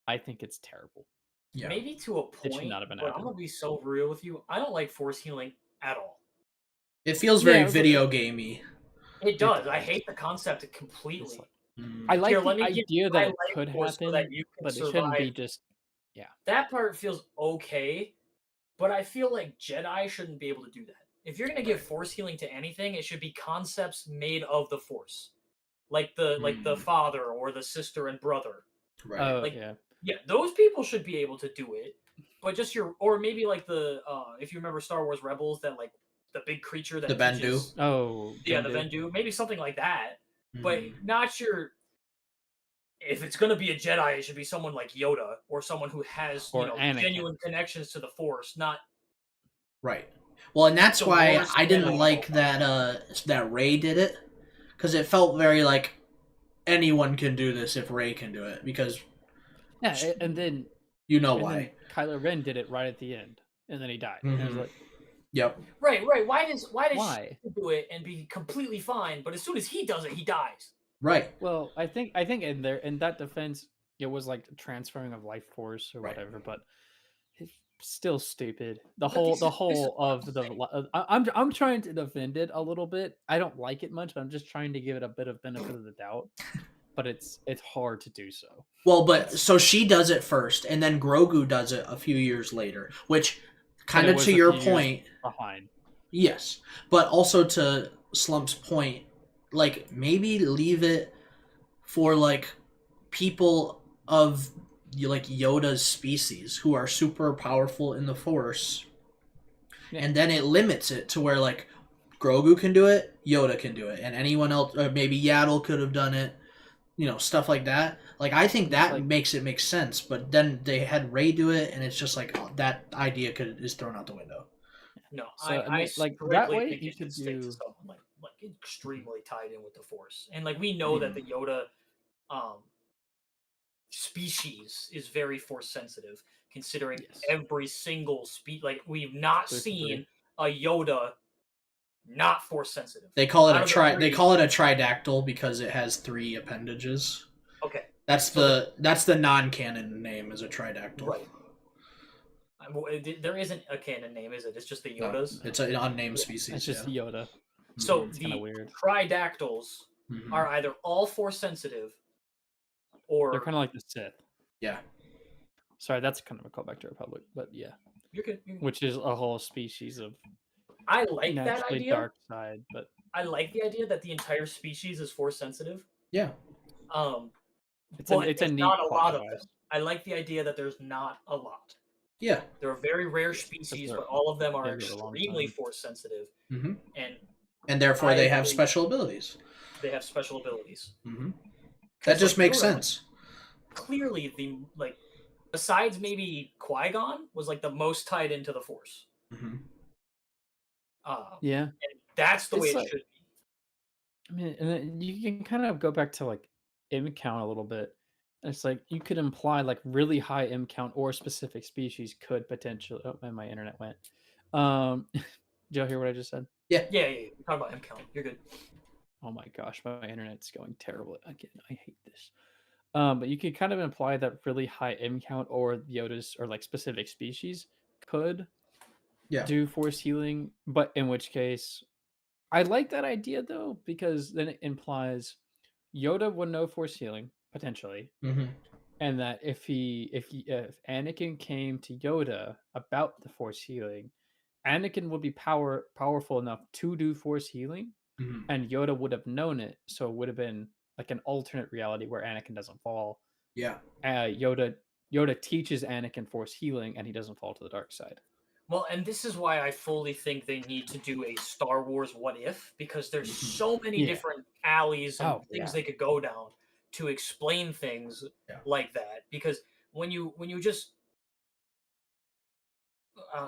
I think it's terrible. yeah. Maybe to a It should point, not have been but I'm happening. gonna be so real with you. I don't like force healing at all. It feels Yeah, very it was like- video gamey. It does. I does. hate the concept completely. like- Mm. I like Here, the let me give idea you that my it life could force so happen, that you can but it shouldn't be survive. just That part feels okay, but I feel like Jedi shouldn't be able to do that. If you're gonna give force healing to anything, it should be concepts made of the force, like the father or the sister and brother. Right. oh Like, yeah. Yeah, those people should be able to do it, but just or maybe like the if you remember Star Wars Rebels, that like the big creature that The Bendu. teaches- Oh yeah, the Bendu. Vendu, maybe something like that. But Mhm. not your. If it's gonna be a Jedi, it should be someone like Yoda or someone who has Or Anakin. genuine connections to the Force, not Right. Well, and that's The why worst I didn't demo. like that Ray did it, because it felt very like anyone can do this if Ray can do it, because Yeah, and then you know and why. then Kylo Ren did it right at the end, and then he died. And I was Mhm. like, Yep. right. Why does Why? she do it and be completely fine, but as soon as he does it, he dies? Right. well, I think in that defense, it was like transferring of life force or Right. whatever, but it's still stupid. The But whole this is whole what of I'm the saying. I'm trying to defend it a little bit. I don't like it much. I'm just trying to give it a bit of benefit of the doubt, but it's hard to do so. Well, but so she does it first, and then Grogu does it a few years later, which kind And it of was to a your few years point. behind. Yes, but also to Slump's point, like maybe leave it for like people of like Yoda's species who are super powerful in the Force, Yeah. and then it limits it to where like Grogu can do it, Yoda can do it, and anyone else, or maybe Yaddle could have done it, stuff like that. Like I think that Like- makes it make sense, but then they had Rey do it, and it's just like that idea is thrown out the window. No, So, I like, that strictly way think you it should could stick to do- someone like extremely tied in with the Force, and like we know that the Yoda species is very Force sensitive, considering Yes. every single like we've not To a seen degree. a Yoda not Force sensitive. They call it Out a of the They three- call it a tridactyl because it has 3 appendages. Okay, That's So the non-canon name is a tridactyl. right. There isn't a canon name, is it? It's just the No, Yodas. it's an unnamed species. It's just yeah. Yoda. So It's kinda the weird. tridactyls Mhm. are either all Force sensitive, or They're kind of like the Sith. Yeah. Sorry, that's kind of a callback to Republic, but yeah, you can. which is a whole species of I like that naturally idea. dark side, but I like the idea that the entire species is Force sensitive. Yeah. Um, it's but a neat not a plot lot of them. device. I like the idea that there's not a lot. Yeah. They're a very rare Because species, they're but all of them are been here a long extremely time. force sensitive, Hmm. and And therefore, they have believe special abilities. they have special abilities. Hmm. That Because just like makes Yoda, sense. clearly the like besides maybe Qui-Gon was like the most tied into the force. Hmm. Yeah. And that's the way It's it like- should be. I mean, and then you can kind of go back to like M count a little bit. It's like you could imply like really high M count or specific species could potentially. Oh, and my internet went. Did y'all hear what I just said? Yeah. We're talking about M count. You're good. Oh my gosh, my internet's going terrible again. I hate this. But you could kind of imply that really high M count or Yoda's or like specific species could Yeah. do force healing, but in which case, I like that idea though because then it implies Yoda would know force healing potentially, Hmm. and that if Anakin came to Yoda about the force healing, Anakin would be powerful enough to do force healing, Hmm. and Yoda would have known it, so it would have been like an alternate reality where Anakin doesn't fall. Yeah. Yoda teaches Anakin force healing, and he doesn't fall to the dark side. Well, and this is why I fully think they need to do a Star Wars What If, because there's Mhm. so many Yeah. different alleys and Oh, things yeah. they could go down to explain things Yeah. like that. Because when you just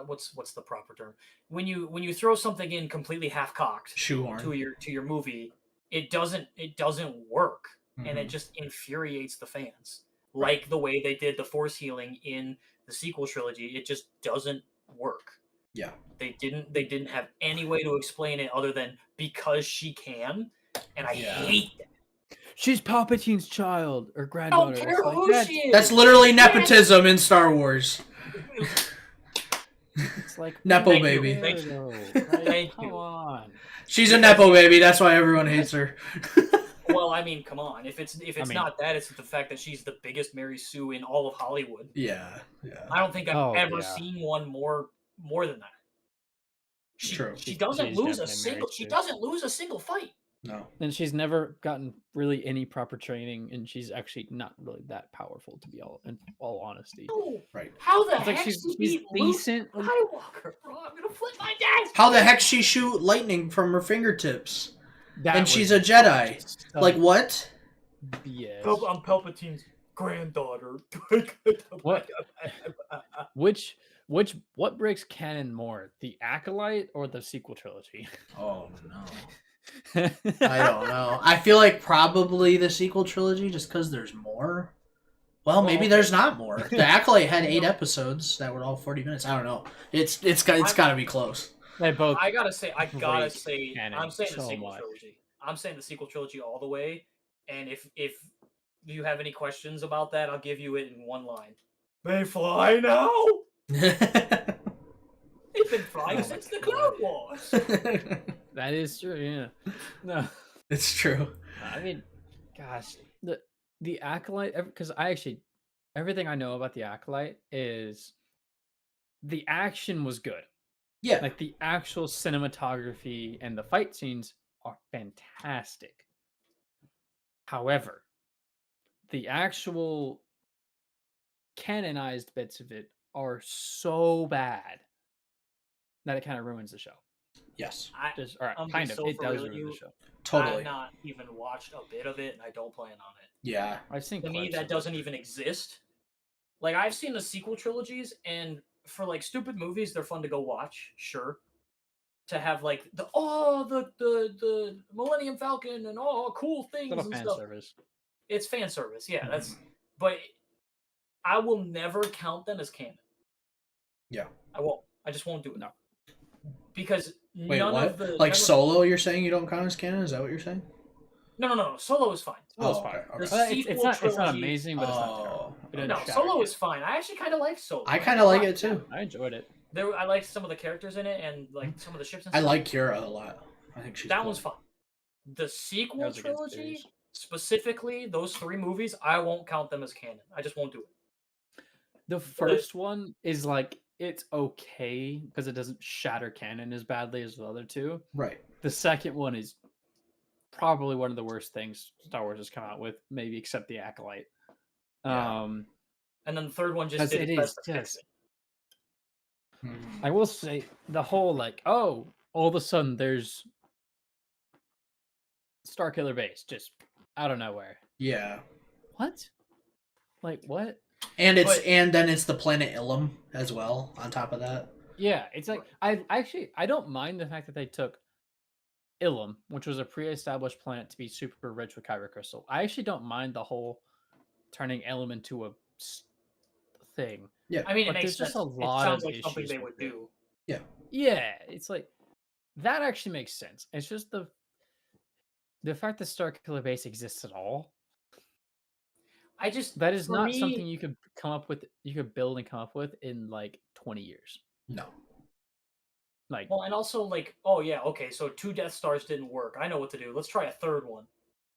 what's the proper term? When you throw something in completely half cocked Shoehorn. to your movie, it doesn't work, and it Mhm. just infuriates the fans. Right. Like the way they did the force healing in the sequel trilogy, it just doesn't work. Yeah. They didn't have any way to explain it other than because she can, and I Yeah. hate that. She's Palpatine's child or I granddaughter. don't care It's like, who that's- she is. That's literally nepotism in Star Wars. It's like Nepo Thank you, baby. thank you. Like, Thank come you. on. She's a nepo baby. That's why everyone hates her. Well, I mean, come on. If it's mean- not that, it's the fact that she's the biggest Mary Sue in all of Hollywood. Yeah. Yeah. I don't think I've Oh, ever yeah. seen one more than that. True. She She's doesn't lose a definitely single. Mary She Sue. doesn't lose a single fight. No. And she's never gotten really any proper training, and she's actually not really that powerful, to be in all honesty. No. Right. How the It's like heck she's she beat Luke decent. Skywalker, bro? I'm gonna flip my desk. How the heck she shoot lightning from her fingertips? That And she's was a Jedi. just Like some what? BS. I'm Palpatine's granddaughter. What? What breaks canon more, the Acolyte or the sequel trilogy? Oh no. I don't know. I feel like probably the sequel trilogy, just because there's more. Well, maybe okay. there's not more. The Acolyte had 8 episodes that were all 40 minutes. I don't know. It's got to be close. They both. I gotta say, break canon I'm saying the so sequel much. trilogy. I'm saying the sequel trilogy all the way. And if you have any questions about that, I'll give you it in one line. They fly now. They've been flying Oh since my the Clone Wars. That is true. Yeah. No. It's true. I mean, gosh, the Acolyte, because everything I know about the Acolyte is the action was good. Yeah. Like the actual cinematography and the fight scenes are fantastic. However, the actual canonized bits of it are so bad that it kind of ruins the show. Yes. Just, all right, I'm kind being of. so It for does real with ruin you. the show. Totally. I've not even watched a bit of it, and I don't plan on it. Yeah. I've seen To me, clips that of it. doesn't even exist. Like I've seen the sequel trilogies, and for like stupid movies, they're fun to go watch. Sure, to have like the Millennium Falcon and all cool things Little and fan stuff. service. It's fan service, yeah. That's Mhm. but I will never count them as canon. Yeah. I won't. I just won't do it. No. Because Wait, none what? of the Like Solo, you're saying you don't count as canon? Is that what you're saying? No. Solo is fine. Solo's Oh, fine. okay, okay. The It's sequel not trilogy- amazing, but it's not Oh. terrible. It doesn't No, shatter Solo it. is fine. I actually kind of like Solo. I kind of like it too. I enjoyed it. I like some of the characters in it and like some of the ships. And I stuff. like Kira a lot. I think she's that cool. one's fun. The sequel That was a good trilogy, series. specifically those 3 movies, I won't count them as canon. I just won't do it. The first one is like it's okay because it doesn't shatter canon as badly as the other two. Right. The second one is probably one of the worst things Star Wars has come out with, maybe except the Acolyte. Yeah. And then the third one just 'Cause did it its is best to fix just- it. I will say the whole like, oh, all of a sudden there's Starkiller Base just out of nowhere. Yeah. What? Like what? And But- then it's the planet Ilum as well on top of that. Yeah, it's like I don't mind the fact that they took Ilum, which was a pre-established planet to be super rich with kyber crystal. I actually don't mind the whole turning Ilum into a thing. Yeah. I mean, it But makes there's just sense. a It lot sounds of like something issues they with would it. do. Yeah, it's like that actually makes sense. It's just the fact that Starkiller Base exists at all. I just That is for not me, something you could come up with. You could build and come up with in like 20 years. No. Like, Well, and also like, oh yeah, okay, so 2 Death Stars didn't work. I know what to do. Let's try a third one.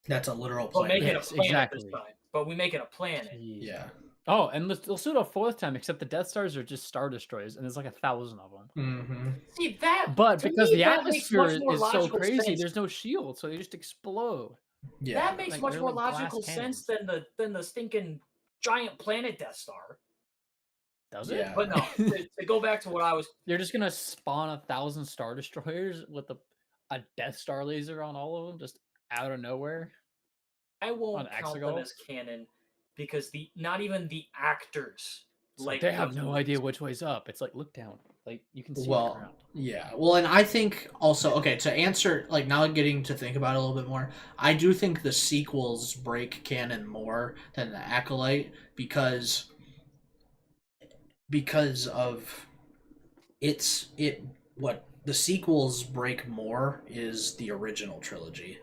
That's a literal But planet. make it Yes, a planet exactly. this time. But we make it a planet. jeez. Yeah. Oh, and let's do it a fourth time. Except the Death Stars are just Star Destroyers, and there's like 1,000 of them. Mm-hmm. See that? But to because me, the that makes much atmosphere more is so logical crazy, sense. there's no shield, so they just explode. Yeah. That makes Like, much they're more like glass logical cannons. sense than the stinking giant planet Death Star. Does it? Yeah. But no, to go back to what I was, You're just gonna spawn 1,000 Star Destroyers with a Death Star laser on all of them, just out of nowhere. I won't On count them Exegol? as canon because not even the actors So like they have those no movies. idea which way's up. It's like look down, like you can see the Well, ground. yeah. Well, and I think also, okay, to answer, like, now getting to think about it a little bit more, I do think the sequels break canon more than the Acolyte because of what the sequels break more is the original trilogy.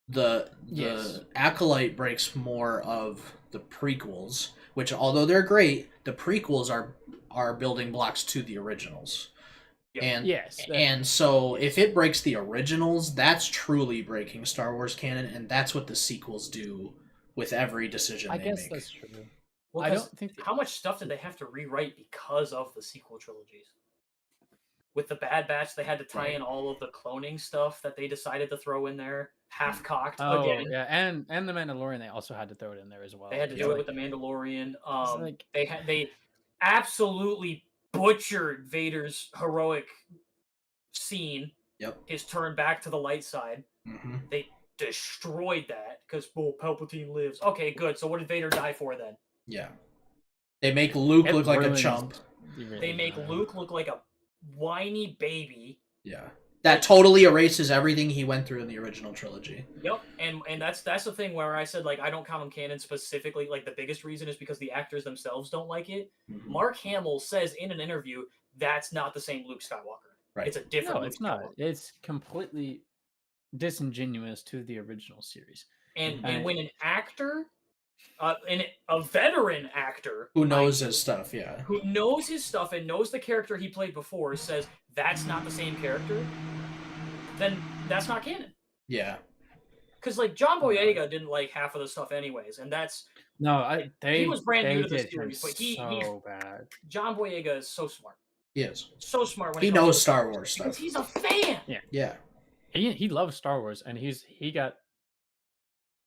The Yes. Acolyte breaks more of the prequels, which although they're great, the prequels are building blocks to the originals. Yeah. And Yes, that- and so if it breaks the originals, that's truly breaking Star Wars canon, and that's what the sequels do with every decision I they guess make. that's true. Well, I 'cause don't think how much stuff did they have to rewrite because of the sequel trilogies? With the Bad Batch, they had to tie in all of the cloning stuff that they decided to throw in there, half cocked Oh again. yeah, and the Mandalorian they also had to throw it in there as well. They had to It's do it like- with the Mandalorian. like- They absolutely butchered Vader's heroic scene. Yep. His turn back to the light side. Hmm. They destroyed that because Palpatine lives. Okay, good. So what did Vader die for then? Yeah. They make Luke It look like a ruins- chump. They make Luke look like a whiny baby. Yeah. That totally erases everything he went through in the original trilogy. Yep, and that's the thing where I said like I don't count him canon specifically. Like the biggest reason is because the actors themselves don't like it. Mhm. Mark Hamill says in an interview that's not the same Luke Skywalker. Right. It's a different. No, Luke it's not. Skywalker. It's completely disingenuous to the original series. And And- when an actor, a veteran actor Who mind knows you, his stuff, yeah. who knows his stuff and knows the character he played before says that's not the same character, then that's not canon. Yeah. Because like John Boyega didn't like half of the stuff anyways, and that's No, they was brand new they to the did him series, but he- so bad. John Boyega is so smart, He is. so smart when He it comes knows to Star Wars because stuff. he's a fan. Yeah. He loves Star Wars, and he got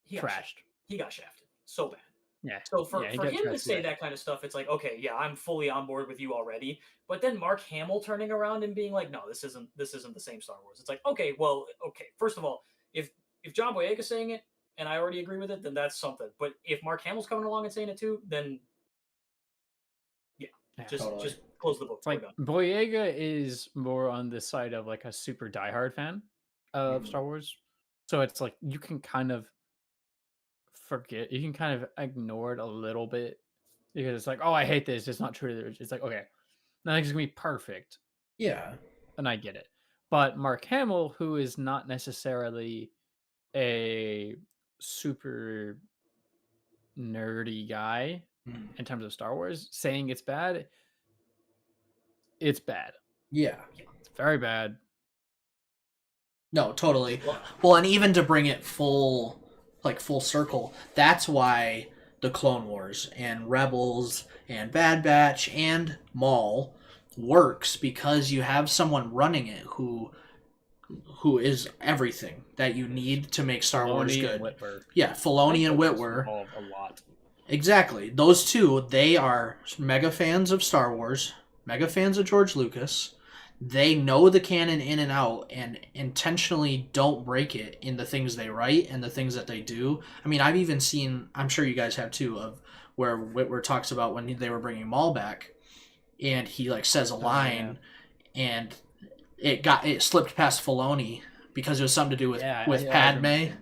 He got, trashed. he got shafted so bad. Yeah. So for Yeah, he him got to trashed say bad. that kind of stuff, it's like, okay, yeah, I'm fully on board with you already. But then Mark Hamill turning around and being like, no, this isn't the same Star Wars. It's like, okay, well, okay. First of all, if John Boyega's saying it and I already agree with it, then that's something. But if Mark Hamill's coming along and saying it too, then Yeah, just totally. just close the book. It's like We're done. Boyega is more on the side of like a super diehard fan of Mhm. Star Wars, so it's like you can kind of forget, you can kind of ignore it a little bit because it's like, oh, I hate this. It's not true. It's like, okay, nothing's gonna be perfect, Yeah. and I get it. But Mark Hamill, who is not necessarily a super nerdy guy Mhm. in terms of Star Wars, saying it's bad, it's bad. Yeah. It's very bad. No, totally. Well, Well, and even to bring it full circle, that's why the Clone Wars and Rebels and Bad Batch and Maul works, because you have someone running it who is everything that you need to make Star Wars Filoni and good. Whitwer. Yeah, Filoni and Whitwer was Whitwer. involved a lot. Exactly. Those two, they are mega fans of Star Wars. mega fans of George Lucas. They know the canon in and out and intentionally don't break it in the things they write and the things that they do. I mean, I've even seen, I'm sure you guys have too, of where Whitwer talks about when they were bringing Maul back and he like says a line and it slipped past Filoni because it was something to do with Padme.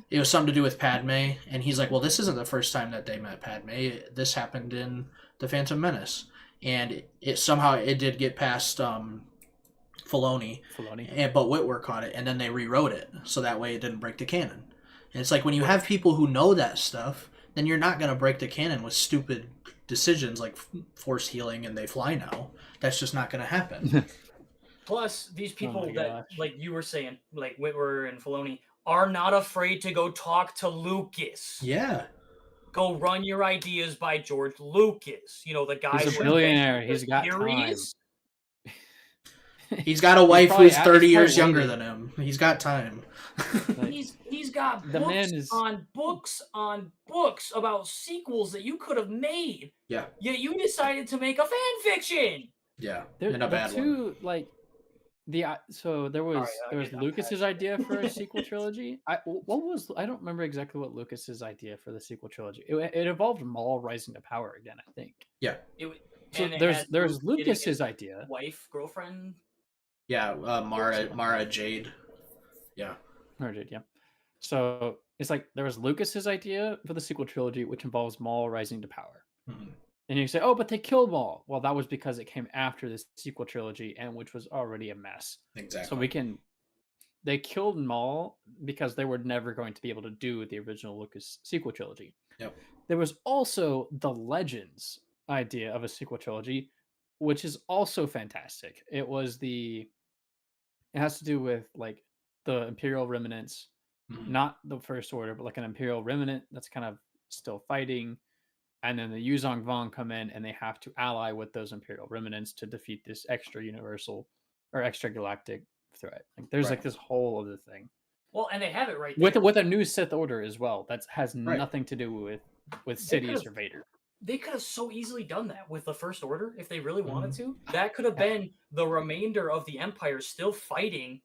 It was something to do with Padme, and he's like, well, this isn't the first time that they met Padme. This happened in The Phantom Menace. And it somehow it did get past Filoni. But Whitwer caught it, and then they rewrote it, so that way it didn't break the canon. And it's like, when you have people who know that stuff, then you're not going to break the canon with stupid decisions like force healing and they fly now. That's just not going to happen. Plus, these people that, like you were saying, like Whitwer and Filoni, are not afraid to go talk to Lucas. Yeah. Go run your ideas by George Lucas. You know, the guy. He's a billionaire. He's got time. He's got a wife who's 30 years younger than him. He's got time. He's got books on books about sequels that you could have made. Yeah. Yet you decided to make a fan fiction. Yeah. And a bad one. Like so there was Lucas's idea for a sequel trilogy. I don't remember exactly what Lucas's idea for the sequel trilogy. It involved Maul rising to power again, I think. Yeah. There's Lucas's idea. Wife, girlfriend. Yeah, Mara Jade. Yeah. Mara Jade, yeah. So it's like there was Lucas's idea for the sequel trilogy, which involves Maul rising to power. Mm-hmm. And you say, oh, but they killed Maul. Well, that was because it came after this sequel trilogy, and which was already a mess. Exactly. So they killed Maul because they were never going to be able to do the original Lucas sequel trilogy. Yep. There was also the Legends idea of a sequel trilogy, which is also fantastic. It has to do with like the Imperial remnants, not the First Order, but like an Imperial remnant that's kind of still fighting. And then the Yuzong Vong come in and they have to ally with those Imperial remnants to defeat this extra universal or extra galactic threat. Like there's like this whole other thing. Well, and they have it right there. With a new Sith Order as well. That has nothing to do with Sidious or Vader. They could have so easily done that with the First Order if they really wanted to. That could have been the remainder of the Empire still fighting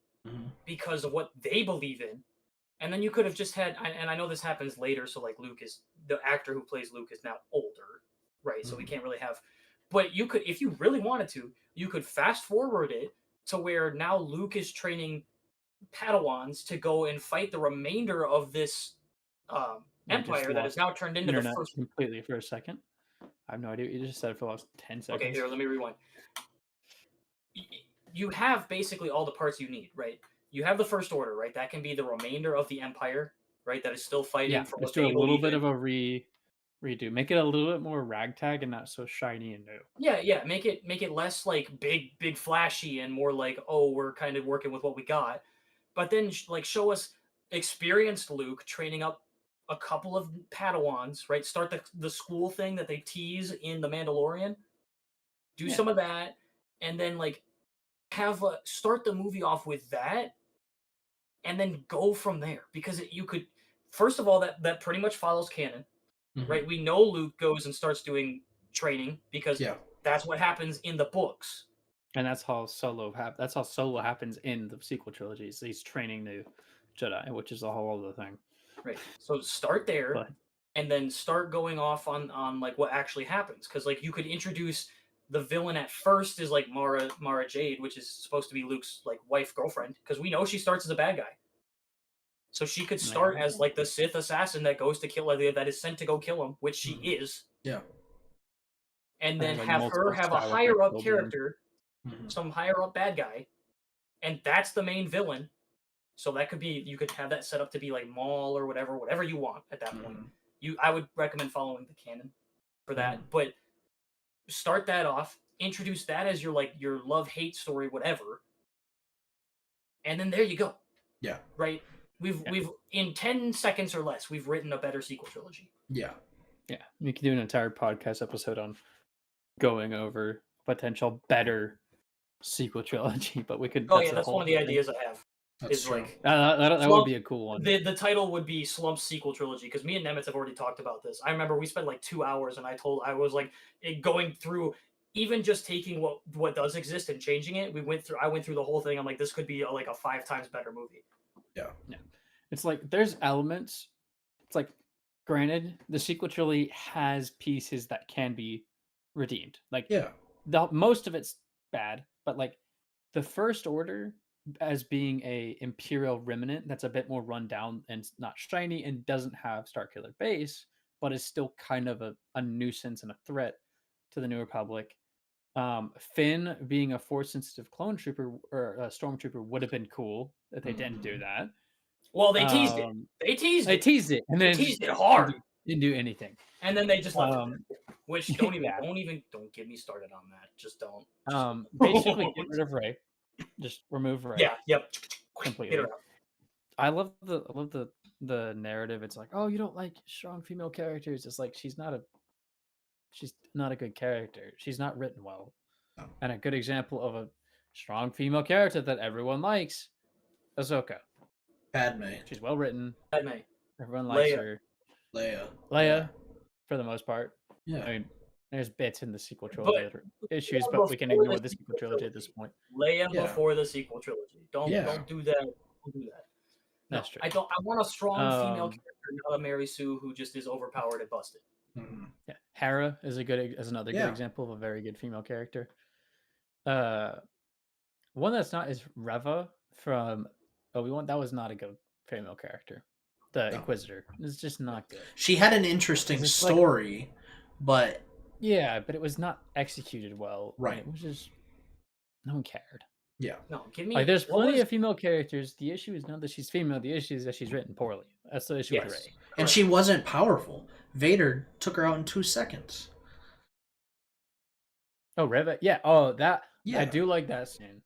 because of what they believe in. And then you could have just had, and I know this happens later, so like Luke is, the actor who plays Luke is now older, right? So we can't really have, but you could, if you really wanted to, you could fast forward it to where now Luke is training Padawans to go and fight the remainder of this Empire that is now turned into the first. Completely for a second. I have no idea what you just said for the last 10 seconds. Okay, here, let me rewind. You have basically all the parts you need, right? You have the First Order, right? That can be the remainder of the Empire, right? That is still fighting for let's do a little bit of a redo. Make it a little bit more ragtag and not so shiny and new. Yeah. Make it less like big flashy and more like, oh, we're kind of working with what we got. But then like show us experienced Luke training up a couple of Padawans, right? Start the school thing that they tease in The Mandalorian. Do some of that, and then like start the movie off with that, and then go from there. Because you could, first of all, that pretty much follows canon, right? We know Luke goes and starts doing training because that's what happens in the books. And that's how Solo happens in the sequel trilogies. He's training the Jedi, which is a whole other thing. Right. So start there, and then start going off on like what actually happens. Because like you could introduce the villain at first is like Mara Jade, which is supposed to be Luke's like wife girlfriend. Because we know she starts as a bad guy. So she could start as like the Sith assassin that goes to kill, that is sent to go kill him, which she is. Yeah. And then have her have a higher up character, some higher up bad guy, and that's the main villain. So that could be, you could have that set up to be like Maul or whatever you want at that point. I would recommend following the canon for that, but start that off, introduce that as your love-hate story, whatever. And then there you go. Yeah. Right? We've in 10 seconds or less, we've written a better sequel trilogy. Yeah. Yeah. We could do an entire podcast episode on going over potential better sequel trilogy, but we could. That's one of the ideas I have. That's true. Like that would be a cool one. The title would be Slump's sequel trilogy, because me and Nemitz have already talked about this. I remember we spent like 2 hours, and I was like going through even just taking what does exist and changing it, I went through the whole thing. I'm like, this could be like a 5 times better movie. Yeah. It's like there's elements. It's like, granted, the sequel trilogy has pieces that can be redeemed. Like, Yeah. most of it's bad, but like the First Order as being a Imperial remnant that's a bit more run down and not shiny and doesn't have Starkiller base, but is still kind of a nuisance and a threat to the New Republic. Finn being a force sensitive clone trooper or a stormtrooper would have been cool if they didn't do that. Well, they teased it. They teased it, and they then teased it hard, didn't do anything. and then they just left it there. Which don't yeah. don't get me started on that. Just don't. Basically get rid of Rey. Just remove Rey. Yeah. Yep. Completely. I love the narrative. It's like, oh, you don't like strong female characters. It's like she's not a good character. She's not written well. No. And a good example of a strong female character that everyone likes, Ahsoka. Padme. She's well written. Padme. Everyone likes Leia. her. Leia. Leia, for the most part. Yeah. I mean, there's bits in the sequel trilogy that are issues, Leia but we can before ignore the the sequel trilogy at this point. Leia Yeah. before the sequel trilogy. Don't do that. Don't do that. No, That's true. I want a strong female character, not a Mary Sue who just is overpowered and busted. Mm-hmm. Yeah, Hera is another good Yeah. example of a very good female character. One that's not is Reva from Obi-Wan. That was not a good female character. The Inquisitor is just not good. She had an interesting story, but yeah, but it was not executed well. Right. It was just no one cared. Yeah. No, give me. Like, there's plenty of female characters. The issue is not that she's female. The issue is that she's written poorly. That's the issue with Rey. And she wasn't powerful. Vader took her out in 2 seconds. Oh, Reva. Yeah. Oh, that. Yeah. I do like that scene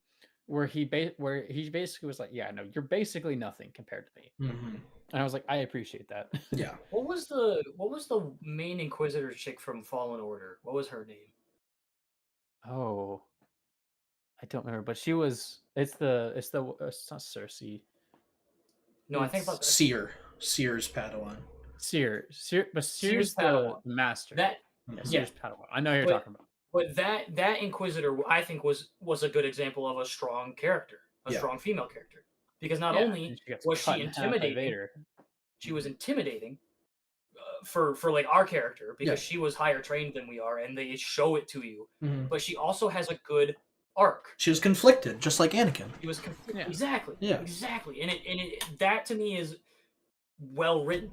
where he basically was like, "Yeah, no, you're basically nothing compared to me." Mm-hmm. And I was like, I appreciate that. Yeah. What was the main Inquisitor chick from Fallen Order? What was her name? Oh, I don't remember, but she was. It's not Cersei. No, I think about Seer's Padawan. Seer, but Seer's the Padawan. master. That. Yeah, Yeah. Seer's Padawan. I know who you're talking about. But that Inquisitor, I think, was a good example of a strong character, a strong female character, because not only was she intimidating, she was intimidating for like our character because she was higher trained than we are, and they show it to you. Mm-hmm. But she also has a good arc. She was conflicted, just like Anakin. She was exactly, Yeah. exactly, and it that to me is well written.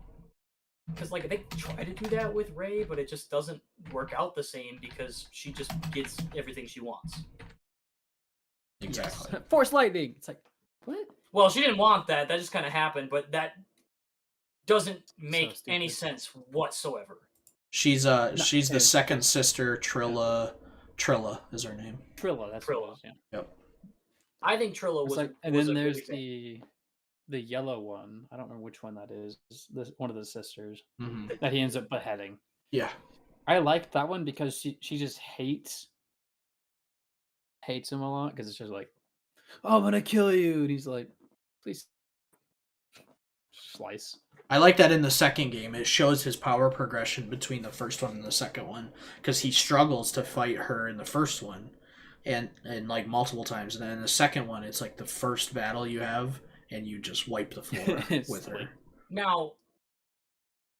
Because like they try to do that with Rey, but it just doesn't work out the same because she just gets everything she wants. Exactly. Yes. Force lightning. It's like, what? Well, she didn't want that. That just kind of happened, but that doesn't make any sense whatsoever. She's the second sister. Trilla is her name. Trilla. That's Trilla. what it is, yeah. Yep. I think Trilla was. Like, and was then a good there's example. the yellow one. I don't remember which one that is. One of the sisters Mm-hmm. that he ends up beheading. Yeah. I like that one because she just hates him a lot because it's just like, oh, I'm gonna kill you, and he's like, please slice. I like that in the second game. It shows his power progression between the first one and the second one because he struggles to fight her in the first one, and like multiple times, and then in the second one, it's like the first battle you have, and you just wipe the floor with her. Now,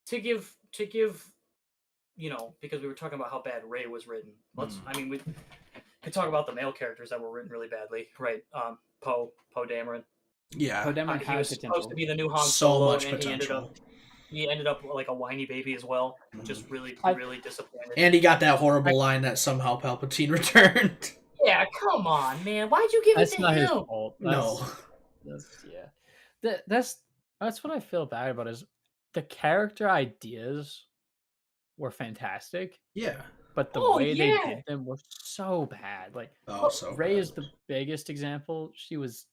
to give because we were talking about how bad Rey was written. I mean, we could talk about the male characters that were written really badly, right? Poe Dameron. Yeah. Poe Dameron He was has supposed to be the new Han So Solo, much and potential. he ended up like a whiny baby as well, just really disappointed. And he got that horrible line that somehow Palpatine returned. Yeah, come on, man. Why'd you give it to him? That's not his fault. No. That's what I feel bad about is the character ideas were fantastic, Yeah. but the way they did them was so bad. Like, So Rey bad. is the biggest example. She was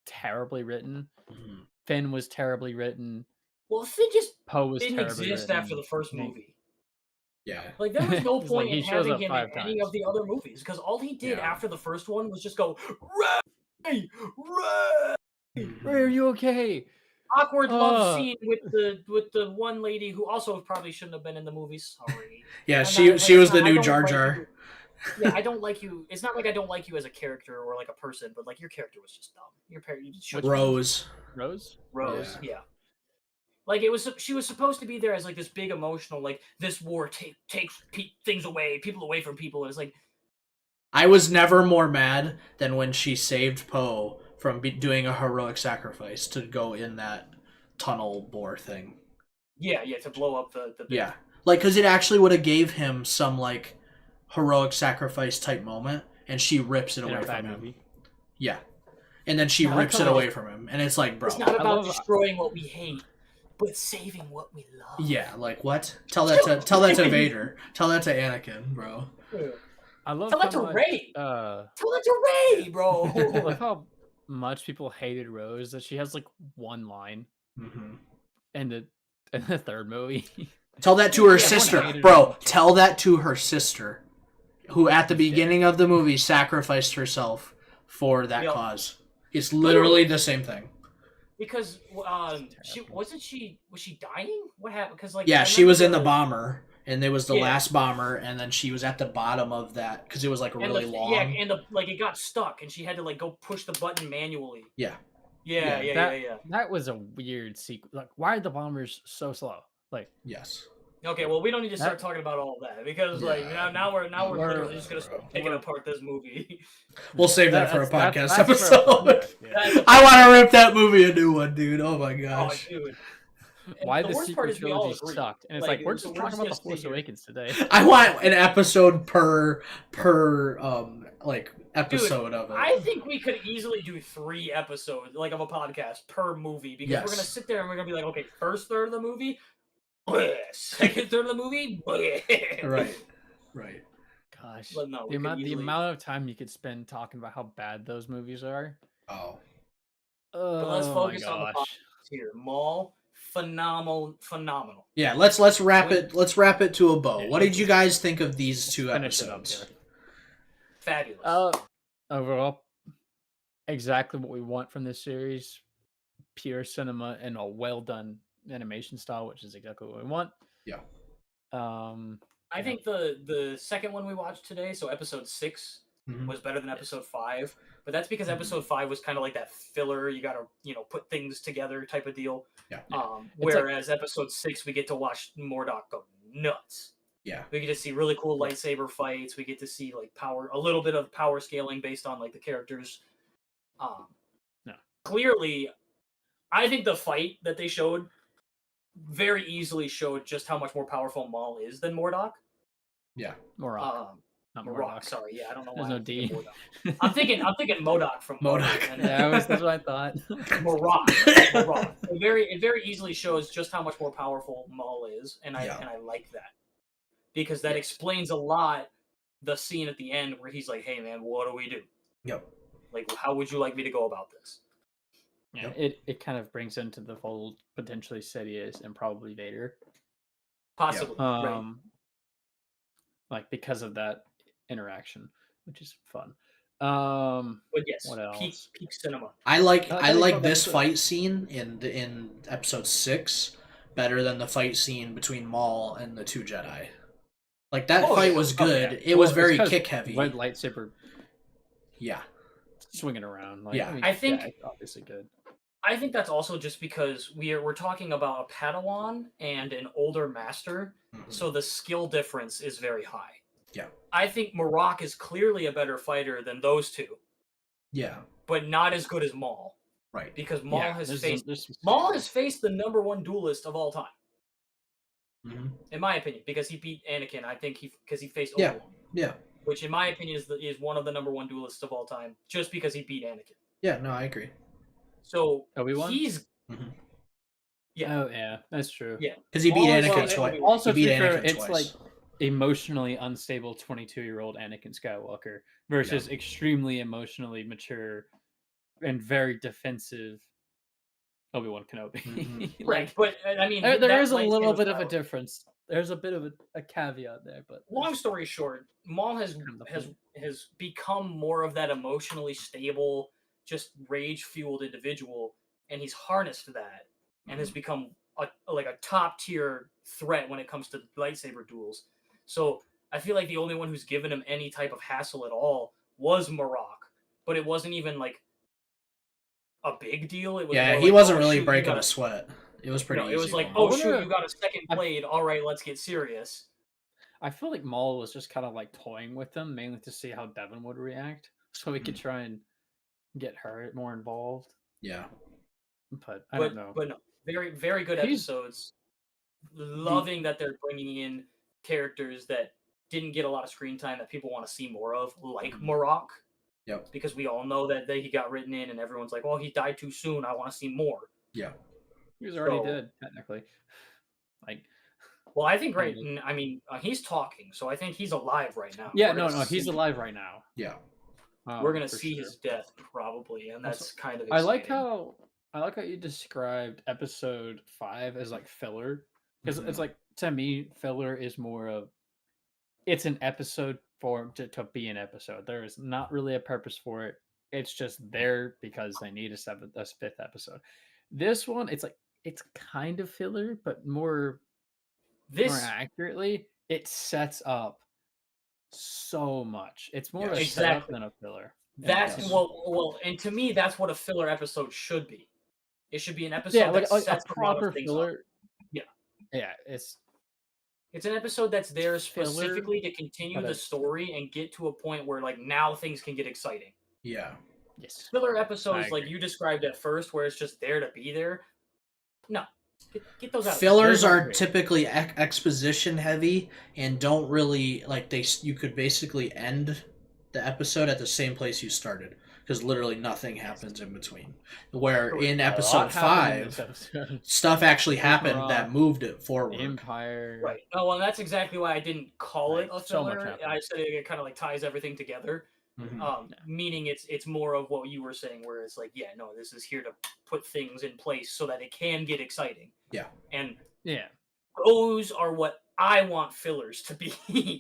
terribly written. Mhm. Finn was terribly written. Well, Finn just Poe was didn't terribly exist written. after the first movie. Yeah. Like, there was no It's point like he in shows having up him in 5 any times. of the other movies because all he did Yeah. after the first one was just go Rey. Ray, are you okay? Awkward love scene with the one lady who also probably shouldn't have been in the movie. Sorry. Yeah, I'm she not- was the I new don't Jar like Jar. you. Yeah, I don't like you. It's not like I don't like you as a character or like a person, but like your character was just dumb. You just shouldn't- Rose. Rose? Rose, Yeah. yeah. Like it was, she was supposed to be there as like this big emotional, like this war takes things away, people away from people. And it's like, I was never more mad than when she saved Poe from doing a heroic sacrifice to go in that tunnel bore thing. yeah, to blow up the big, Yeah. Like, because it actually would have gave him some, like, heroic sacrifice type moment, and she rips it In a away bad from him. movie. Yeah. And then she I like rips it how- away from him. And it's like, bro. It's not about love- destroying what we hate, but saving what we love. Yeah, like, what? Tell that to Vader. Tell that to Anakin, bro. I love Tell that how to much, Rey. uh, Tell that to Rey, bro. I love how much people hated Rose that she has like one line Mm-hmm. in the third movie. Tell that to her Yeah, sister. hated Bro, her. tell that to her sister, who at the beginning of the movie sacrificed herself for that Yep. cause. It's literally the same thing. Because was she dying? What happened? Because like Yeah, I she was in the remember bomber, and there was the Yeah. last bomber, and then she was at the bottom of that, because it was like and really the, long. Yeah, and like it got stuck, and she had to like go push the button manually. Yeah. Yeah. That was a weird sequence. Like, why are the bombers so slow? Like, Yes. Okay, well, we don't need to start talking about all of that because like Yeah. now we're We're- literally just gonna start picking apart this movie. We'll save that for a podcast that's for a episode. podcast, yeah. That's- I want to rip that movie a new one, dude. Oh my Oh, gosh. dude. And Why the worst part sequel is we all trilogy agree. sucked, and it's Like, like we're so just we're talking about the just Force here. Awakens today. I want an episode per like episode of it. I think we could easily do 3 episodes, like of a podcast per movie, because we're Yes. gonna sit there and we're gonna be like, okay, first third of the movie, bleh. Second third of the movie, bleh. Right. Gosh, But no, the we could amount easily- of time you could spend talking about how bad those movies are. Oh. But let's Oh focus my on the gosh. positives here. Maul, phenomenal. Yeah, let's wrap it. Let's wrap it to a bow. Yeah, What did you guys think of these 2 Finish it up episodes? here. Fabulous. Overall, exactly what we want from this series. Pure cinema and a well done animation style, which is exactly what we want. Yeah. I think the second one we watched today, so episode 6, Mhm. was better than episode 5. But that's because episode 5 was kind of like that filler. You gotta put things together type of deal. Yeah. Whereas episode 6, we get to watch Mordok go nuts. Yeah. We get to see really cool lightsaber fights. We get to see like a little bit of power scaling based on like the characters. No. Clearly, I think the fight that they showed very easily showed just how much more powerful Maul is than Mordok. Yeah. Morok, not Morok, Mordok. sorry, yeah, I don't know There's why no I'm thinking D. Mordok. I'm thinking Modok from Modok. and Yeah, that's what I thought. Morok. It very easily shows just how much more powerful Maul is, and I like that because that explains a lot. The scene at the end where he's like, "Hey man, what do we do? Yep. Like, how would you like me to go about this?" Yeah, it kind of brings into the fold potentially Sidious and probably Vader. Possibly, right? Like because of that interaction, which is fun. But yes, what else? peak cinema. I like That is what this that's fight scene in episode 6 better than the fight scene between Maul and the 2 Jedi. Like that Oh, fight yeah. was Oh, good. yeah. It was Well, very it's 'cause kick heavy. Red lightsaber Yeah. swinging around. Like, Yeah. I think- it's obviously good. I think that's also just because we're talking about a Padawan and an older master, Mhm. so the skill difference is very high. Yeah. I think Marok is clearly a better fighter than those two, Yeah. but not as good as Maul Right. because Maul Yeah, has there's faced some Maul has faced the #1 duelist of all time, hmm in my opinion, because he beat Anakin. I think because he faced Yeah. Obi-Wan, Yeah. which in my opinion is one of the #1 duelists of all time, just because he beat Anakin. Yeah. No, I agree. So Obi-Wan? he's Mhm. Yeah. Oh yeah, that's true. Yeah. Because he beat Maul is Anakin on- twice. Also, he beat to be fair, Anakin it's twice. like emotionally unstable 22-year-old Anakin Skywalker versus extremely emotionally mature and very defensive Obi-Wan Kenobi. Mhm. right, but I mean there that is a little lightsaber bit of a style- difference. There's a bit of a caveat there, but Long story short, Maul has Kind of the has point. has become more of that emotionally stable, just rage fueled individual, and he's harnessed that and has become like a top tier threat when it comes to lightsaber duels. So I feel like the only one who's given him any type of hassle at all was Marok, but it wasn't even like a big deal. It was Yeah, more he like, wasn't oh, really shoot, you breaking got a sweat. It was pretty no, easy. it was like, for him. oh I shoot, wonder- you got a second blade. All right, let's get serious. I feel like Maul was just kind of like toying with them, mainly to see how Devin would react, so we could try and get her more involved. Yeah. But I don't know. But no, very very good He's- episodes. Loving that they're bringing in characters that didn't get a lot of screen time that people want to see more of, like Marok. Yep. Because we all know that he got written in, and everyone's like, "Oh, he died too soon. I want to see more." Yeah. He was already So- dead, technically. Like, Well, I think Kinda. I mean, he's talking, so I think he's alive right now. yeah, We're no, gonna he's see- alive right now. Yeah. We're gonna for see sure. his death probably, and that's kind of. I Exciting. like how you described episode 5 as like filler, because Mhm. it's like, to me, filler is more of, it's an episode for to be an episode. There is not really a purpose for it. It's just there because they need a 5th episode. This one, it's like, it's kind of filler, but more This accurately, it sets up so much. It's more Yes. a setup Exactly. than a filler. that's Yes. well, and to me, that's what a filler episode should be. It should be an episode Yeah, that like a sets a lot proper of things up. filler. Yeah. Yeah, it's It's an episode that's there Filler, specifically to continue but the it's- story and get to a point where like now things can get exciting. Yeah. yes. Filler episodes like agree. you described at first, where it's just there to be there. No, get those out. Fillers Those are are great. typically exposition heavy and don't really like you could basically end the episode at the same place you started because literally nothing happens in between. Where in A lot episode happened in 5, this episode. stuff actually happened Raw, that moved it forward. Empire. Right. No, well, that's exactly why I didn't call it a Like, so much filler. happened. I said it kind of like ties everything together. Mhm. Meaning it's more of what you were saying, where it's like, yeah, no, this is here to put things in place so that it can get exciting. Yeah. And Yeah. those are what I want fillers to be.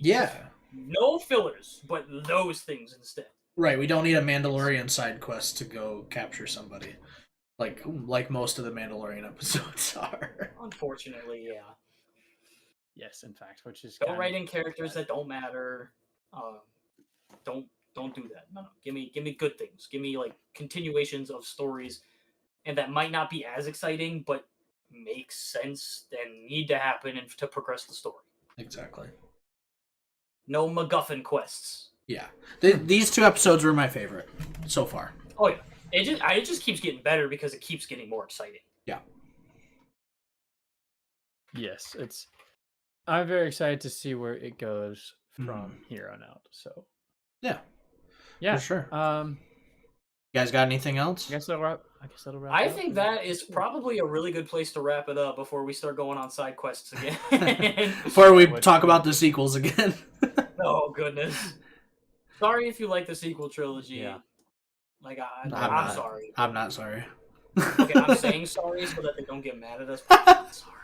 Yeah. No fillers, but those things instead. Right, we don't need a Mandalorian side quest to go capture somebody. Like most of the Mandalorian episodes are. Unfortunately, yeah. Yes, in fact, which is Don't write in characters that don't matter. Don't do that. No. Give me good things. Give me like continuations of stories, and that might not be as exciting, but make sense and need to happen and to progress the story. Exactly. No MacGuffin quests. Yeah. These 2 episodes were my favorite so far. Oh yeah, it just keeps getting better because it keeps getting more exciting. Yes, it's. I'm very excited to see where it goes from Mhm. here on out. So Yeah. yeah, For sure. You You guys got anything else? guess that'll wrap. I guess that'll wrap. I it up think and- that is probably a really good place to wrap it up before we start going on side quests again. Before we What- talk about the sequels again. Oh goodness. Sorry if you like the sequel trilogy. Yeah. Like I'm not. sorry. I'm not sorry. Okay, I'm saying sorry so that they don't get mad at us. I'm sorry.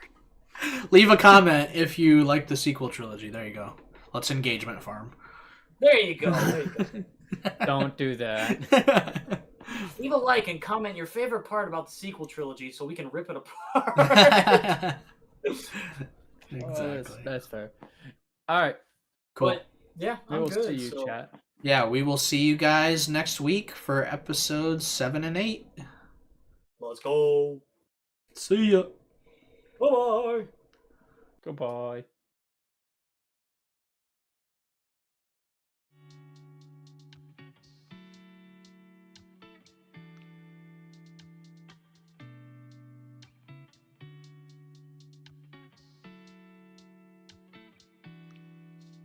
Leave a comment if you like the sequel trilogy. There you go. Let's engagement farm. There you go. There you go. Don't do that. Leave a like and comment your favorite part about the sequel trilogy so we can rip it apart. Exactly. That's fair. All right, Cool. But yeah, we I'm will good. see you, so chat. Yeah, we will see you guys next week for episodes 7 and 8. let's go. See ya. Bye bye. Goodbye.